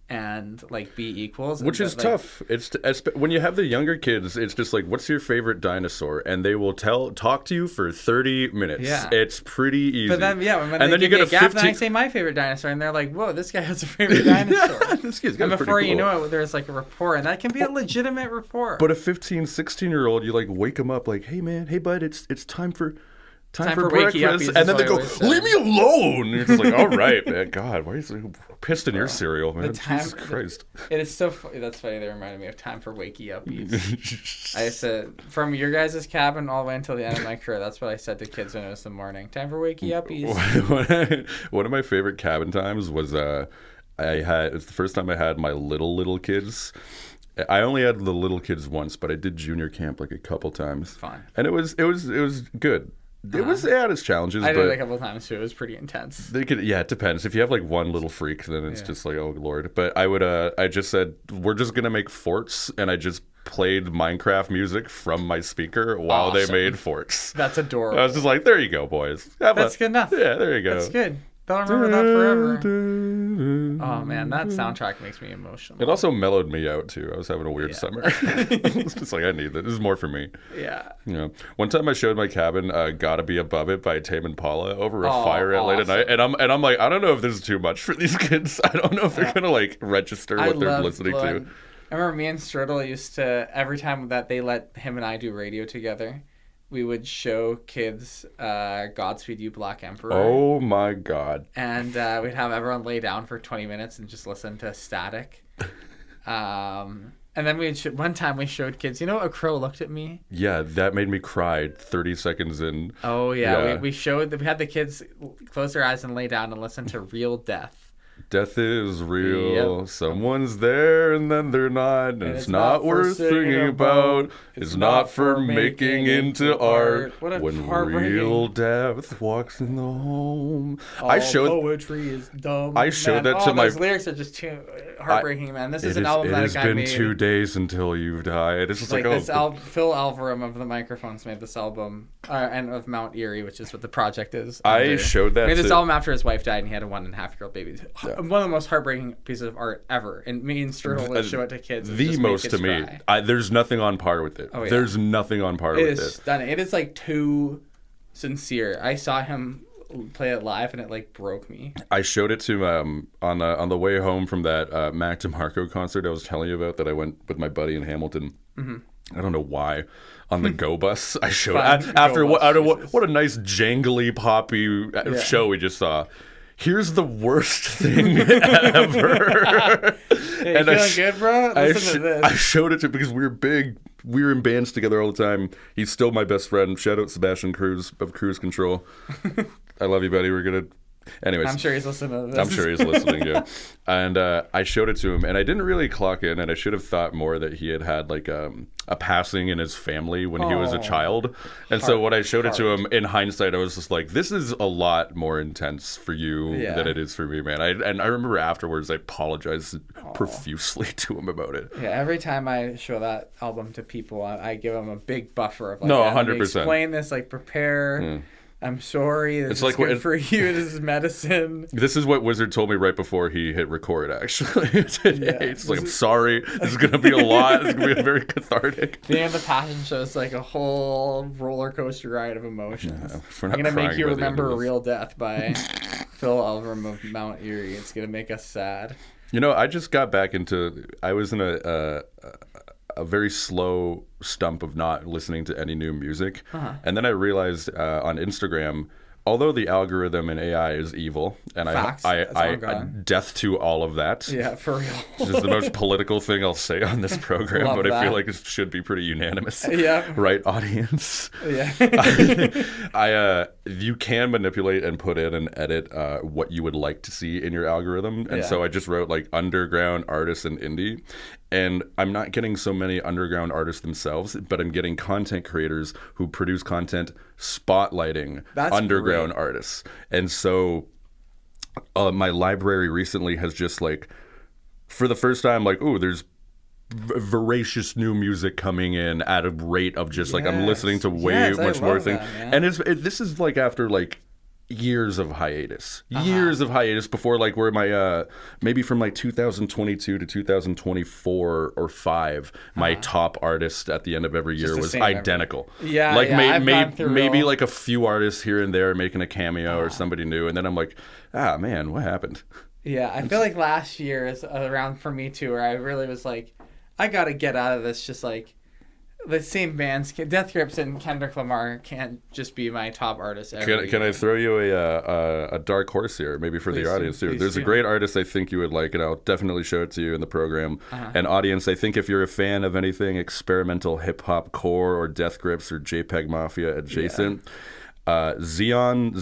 [SPEAKER 4] And like be equals,
[SPEAKER 5] which is tough. It's when you have the younger kids, it's just like, what's your favorite dinosaur, and they will talk to you for 30 minutes.
[SPEAKER 4] Yeah,
[SPEAKER 5] it's pretty easy.
[SPEAKER 4] But then when they give me a gap, then I say my favorite dinosaur, and they're like, "Whoa, this guy has a favorite dinosaur."
[SPEAKER 5] This kid's
[SPEAKER 4] and before you know it, there's like a rapport, and that can be a legitimate rapport.
[SPEAKER 5] But a 15, 16-year-old, you like wake them up, like, "Hey man, hey bud, it's time for breakfast," and then they go, "Leave me alone." And you're just like, "All right, man. God, why are you so pissed in your cereal, man? Jesus Christ."
[SPEAKER 4] It is so funny. That's funny. They reminded me of time for wakey uppies. I said, from your guys' cabin all the way until the end of my career, that's what I said to kids when it was the morning. Time for wakey uppies.
[SPEAKER 5] One of my favorite cabin times was it's the first time I had my little kids. I only had the little kids once, but I did junior camp like a couple times.
[SPEAKER 4] Fun.
[SPEAKER 5] And it was good. It had its challenges.
[SPEAKER 4] I did it a couple of times too. It was pretty intense.
[SPEAKER 5] It depends. If you have like one little freak, then it's just like, oh Lord. But I just said, we're just gonna make forts, and I just played Minecraft music from my speaker while they made forts.
[SPEAKER 4] That's adorable.
[SPEAKER 5] I was just like, there you go, boys.
[SPEAKER 4] That's good enough.
[SPEAKER 5] Yeah, there you go.
[SPEAKER 4] That's good. They'll remember that forever. Oh man, that soundtrack makes me emotional.
[SPEAKER 5] It also mellowed me out too. I was having a weird summer. It's just like, I need this. This is more for me.
[SPEAKER 4] Yeah.
[SPEAKER 5] You know, one time I showed my cabin "Gotta Be Above It" by Tame Impala over a fire at late at night, and I'm like, I don't know if this is too much for these kids. I don't know if they're gonna like register what they're listening to.
[SPEAKER 4] I remember me and Strudel used to, every time that they let him and I do radio together, we would show kids Godspeed You Black Emperor.
[SPEAKER 5] Oh my God.
[SPEAKER 4] And we'd have everyone lay down for 20 minutes and just listen to static. And then one time we showed kids, you know, A Crow Looked at Me?
[SPEAKER 5] Yeah, that made me cry 30 seconds in.
[SPEAKER 4] Oh yeah. We had the kids close their eyes and lay down and listen to Real Death.
[SPEAKER 5] Death is real. Yep. Someone's there and then they're not. And it's not worth thinking about. It's not for making into art. When real death walks in the home.
[SPEAKER 4] Poetry is dumb.
[SPEAKER 5] I showed that to my...
[SPEAKER 4] Those lyrics are just too heartbreaking, man. This is an album that a guy made.
[SPEAKER 5] It has been 2 days until you've died. It's just like
[SPEAKER 4] this Phil Alvarum of the Microphones made this album, and of Mount Erie, which is what the project is.
[SPEAKER 5] I showed that.
[SPEAKER 4] He made this album after his wife died, and he had a 1.5-year-old baby. Yeah. One of the most heartbreaking pieces of art ever. And me and Strudel would show it to kids.
[SPEAKER 5] The most to me. There's nothing on par with it. Oh, yeah. There's nothing on par with it.
[SPEAKER 4] It is stunning. It is like too sincere. I saw him play it live, and it like broke me.
[SPEAKER 5] I showed it to on the way home from that Mac DeMarco concert I was telling you about that I went with my buddy in Hamilton. Mm-hmm. I don't know why. On the Go Bus, I showed it after what a nice jangly poppy show we just saw. Here's the worst thing ever.
[SPEAKER 4] Hey, and feeling good, bro? Listen to this.
[SPEAKER 5] I showed it to him because we were big. We were in bands together all the time. He's still my best friend. Shout out Sebastian Cruz of Cruise Control. I love you, buddy. We're going to... Anyways.
[SPEAKER 4] I'm sure he's listening to this.
[SPEAKER 5] I'm sure he's listening, yeah. And I showed it to him, and I didn't really clock in, and I should have thought more that he had like a passing in his family when he was a child. And so when I showed it to him, in hindsight, I was just like, this is a lot more intense for you than it is for me, man. And I remember afterwards, I apologized profusely to him about it.
[SPEAKER 4] Yeah, every time I show that album to people, I give them a big buffer of like,
[SPEAKER 5] 100%.
[SPEAKER 4] Explain this, like prepare... I'm sorry. This is good for you. This is medicine.
[SPEAKER 5] This is what Wizard told me right before he hit record, actually, today. It's like, I'm sorry. This is going to be a lot. It's going to be very cathartic.
[SPEAKER 4] The end of the Passion Show is like a whole roller coaster ride of emotions. Yeah, I'm going to make you remember Real Death by Phil Alvarum of Mount Erie. It's going to make us sad.
[SPEAKER 5] You know, I just got back into... I was in a very slow stump of not listening to any new music. And then I realized on Instagram, although the algorithm in AI is evil, and I death to all of that.
[SPEAKER 4] Yeah, for real.
[SPEAKER 5] Which is the most political thing I'll say on this program, but I feel like it should be pretty unanimous.
[SPEAKER 4] Yeah.
[SPEAKER 5] Right, audience?
[SPEAKER 4] Yeah.
[SPEAKER 5] You can manipulate and put in and edit what you would like to see in your algorithm. And so I just wrote like underground artists and indie. And I'm not getting so many underground artists themselves, but I'm getting content creators who produce content spotlighting underground artists. And so my library recently has just like, for the first time, like, ooh, there's voracious new music coming in at a rate of just like, I'm listening to way much more things. And this is like after like years of hiatus before like where my maybe from like 2022 to 2024 or 5 my top artist at the end of every year was identical. Maybe like a few artists here and there making a cameo or somebody new, and then I'm like, man, what happened?
[SPEAKER 4] I feel like last year is around for me too, where I really was like, I gotta get out of this just like the same bands. Death Grips and Kendrick Lamar can't just be my top artists ever.
[SPEAKER 5] Can I throw you a dark horse here, maybe for the audience too? There's a great artist I think you would like, and I'll definitely show it to you in the program. And audience, I think if you're a fan of anything experimental hip-hop core or Death Grips or JPEG Mafia adjacent, Xeon.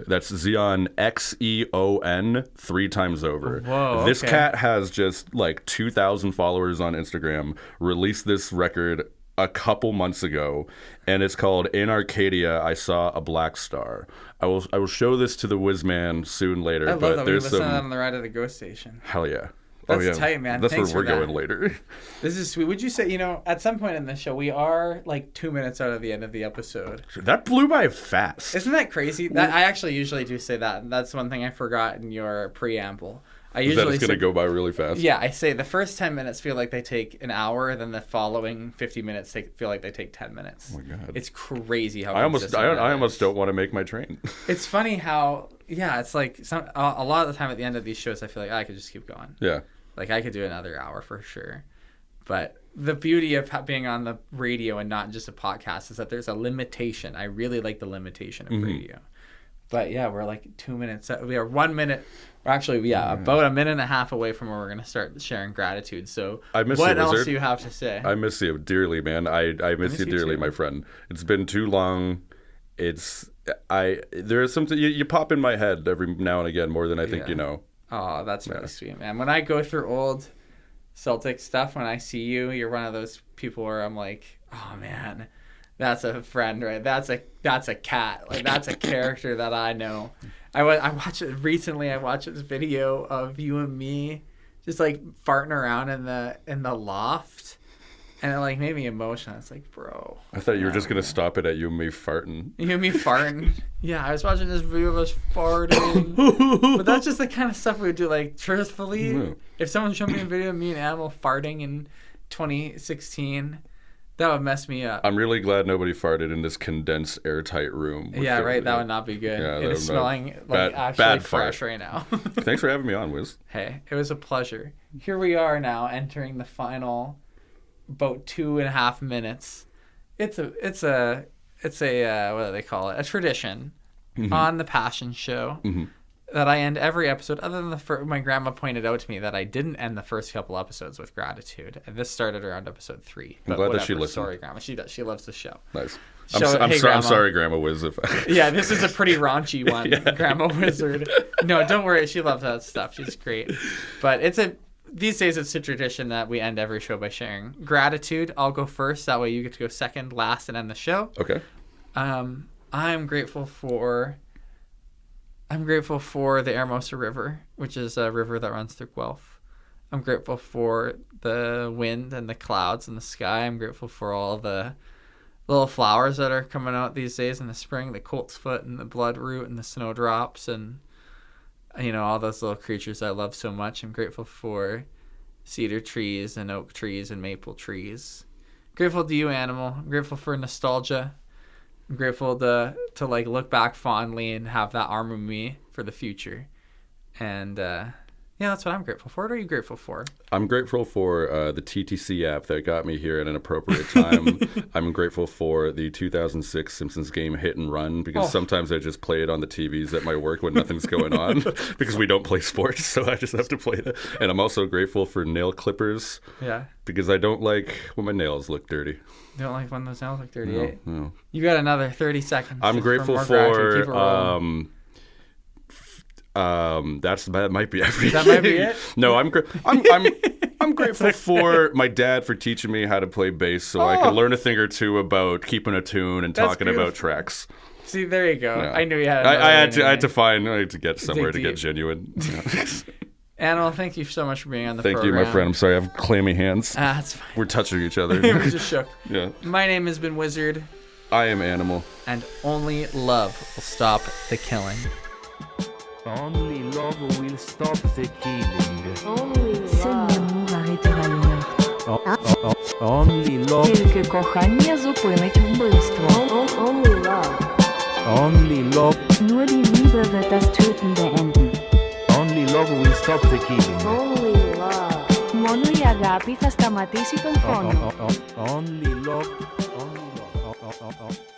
[SPEAKER 5] That's Xeon, Xeon 3 times over.
[SPEAKER 4] Whoa,
[SPEAKER 5] this cat has just like 2,000 followers on Instagram, released this record a couple months ago, and it's called In Arcadia I Saw a Black Star. I will show this to the Whiz Man soon later.
[SPEAKER 4] I love that we listen to that on the ride of the Ghost Station.
[SPEAKER 5] Hell yeah.
[SPEAKER 4] That's tight, man.
[SPEAKER 5] That's
[SPEAKER 4] Thanks
[SPEAKER 5] where we're
[SPEAKER 4] for that.
[SPEAKER 5] going later.
[SPEAKER 4] This is sweet. Would you say, at some point in the show, we are like 2 minutes out of the end of the episode.
[SPEAKER 5] That blew by fast.
[SPEAKER 4] Isn't that crazy? I actually usually do say that. That's one thing I forgot in your preamble. I
[SPEAKER 5] Is
[SPEAKER 4] usually
[SPEAKER 5] that it's going to go by really fast?
[SPEAKER 4] Yeah, I say the first 10 minutes feel like they take an hour, then the following 50 minutes feel like they take 10 minutes.
[SPEAKER 5] Oh my God.
[SPEAKER 4] It's crazy how
[SPEAKER 5] I almost don't want to make my train.
[SPEAKER 4] It's funny how, it's like a lot of the time at the end of these shows, I feel like I could just keep going.
[SPEAKER 5] Yeah.
[SPEAKER 4] Like I could do another hour for sure. But the beauty of being on the radio and not just a podcast is that there's a limitation. I really like the limitation of radio. But yeah, we're like 2 minutes. We are 1 minute. Actually, about a minute and a half away from where we're going to start sharing gratitude. So
[SPEAKER 5] I miss
[SPEAKER 4] what
[SPEAKER 5] you,
[SPEAKER 4] else
[SPEAKER 5] Wizard.
[SPEAKER 4] do you have to say?
[SPEAKER 5] I miss you dearly, man. I miss you dearly,
[SPEAKER 4] too.
[SPEAKER 5] my friend. It's been too long. There is something you pop in my head every now and again more than I think you know.
[SPEAKER 4] Oh, that's really sweet, man. When I go through old Celtic stuff, when I see you, you're one of those people where I'm like, oh man, that's a friend, right? That's a cat. Like that's a character that I know. I watched it recently. I watched this video of you and me just like farting around in the loft, and it like made me emotional. It's like, bro.
[SPEAKER 5] I thought you were just gonna stop it at you and me farting.
[SPEAKER 4] You and me farting. Yeah, I was watching this video of us farting. But that's just the kind of stuff we would do. Like, truthfully, if someone showed me a video of me and Animal farting in 2016, that would mess me up.
[SPEAKER 5] I'm really glad nobody farted in this condensed, airtight room.
[SPEAKER 4] Yeah, right. That would not be good.
[SPEAKER 5] Yeah,
[SPEAKER 4] it is smelling like actually
[SPEAKER 5] bad
[SPEAKER 4] fresh
[SPEAKER 5] fart.
[SPEAKER 4] right now.
[SPEAKER 5] Thanks for having me on, Wiz.
[SPEAKER 4] Hey, it was a pleasure. Here we are now entering the final about 2.5 minutes. It's a what do they call it? A tradition on the Passion Show that I end every episode. Other than my grandma pointed out to me that I didn't end the first couple episodes with gratitude, and this started around episode 3.
[SPEAKER 5] I'm glad that she listened.
[SPEAKER 4] Sorry, Grandma. She does. She loves the show.
[SPEAKER 5] Nice.
[SPEAKER 4] Grandma.
[SPEAKER 5] I'm sorry, Grandma Wiz.
[SPEAKER 4] Yeah, this is a pretty raunchy one, Grandma Wizard. No, don't worry. She loves that stuff. She's great. But these days it's a tradition that we end every show by sharing gratitude. I'll go first. That way you get to go second, last, and end the show.
[SPEAKER 5] Okay.
[SPEAKER 4] I'm grateful for the Hermosa River, which is a river that runs through Guelph. I'm grateful for the wind and the clouds in the sky. I'm grateful for all the little flowers that are coming out these days in the spring, the colt's foot and the bloodroot and the snowdrops and, all those little creatures I love so much. I'm grateful for cedar trees and oak trees and maple trees. Grateful to you, Animal. I'm grateful for nostalgia. I'm grateful to like look back fondly and have that armor me for the future. And that's what I'm grateful for. What are you grateful for?
[SPEAKER 5] I'm grateful for the TTC app that got me here at an appropriate time. I'm grateful for the 2006 Simpsons game Hit and Run because sometimes I just play it on the TVs at my work when nothing's going on because we don't play sports, so I just have to play it. And I'm also grateful for nail clippers.
[SPEAKER 4] Yeah.
[SPEAKER 5] Because I don't like when my nails look dirty.
[SPEAKER 4] You don't like when those nails look dirty?
[SPEAKER 5] No.
[SPEAKER 4] You got another 30 seconds.
[SPEAKER 5] I'm grateful for that might be everything.
[SPEAKER 4] That might be it?
[SPEAKER 5] No, I'm grateful for my dad for teaching me how to play bass so I could learn a thing or two about keeping a tune and talking about tracks.
[SPEAKER 4] See, there you go. Yeah. I knew you had
[SPEAKER 5] I had to get somewhere to get genuine.
[SPEAKER 4] Animal, thank you so much for being on the
[SPEAKER 5] program. Thank you, my friend. I'm sorry, I have clammy hands.
[SPEAKER 4] That's fine.
[SPEAKER 5] We're touching each other.
[SPEAKER 4] We're just shook.
[SPEAKER 5] Yeah.
[SPEAKER 4] My name has been Wizard.
[SPEAKER 5] I am Animal.
[SPEAKER 4] And only love will stop the killing.
[SPEAKER 6] Only love will stop the killing.
[SPEAKER 2] Only
[SPEAKER 7] Seul l'amour arrêtera le meurtre.
[SPEAKER 6] Only love.
[SPEAKER 7] Тільки кохання зупинить вбивство.
[SPEAKER 2] Only love.
[SPEAKER 6] Only love.
[SPEAKER 7] Nur die Liebe wird das Töten beenden.
[SPEAKER 6] Only love will stop the killing.
[SPEAKER 2] Only love.
[SPEAKER 7] Μόνο η αγάπη θα σταματήσει τον πόνο.
[SPEAKER 6] Only love. Only love.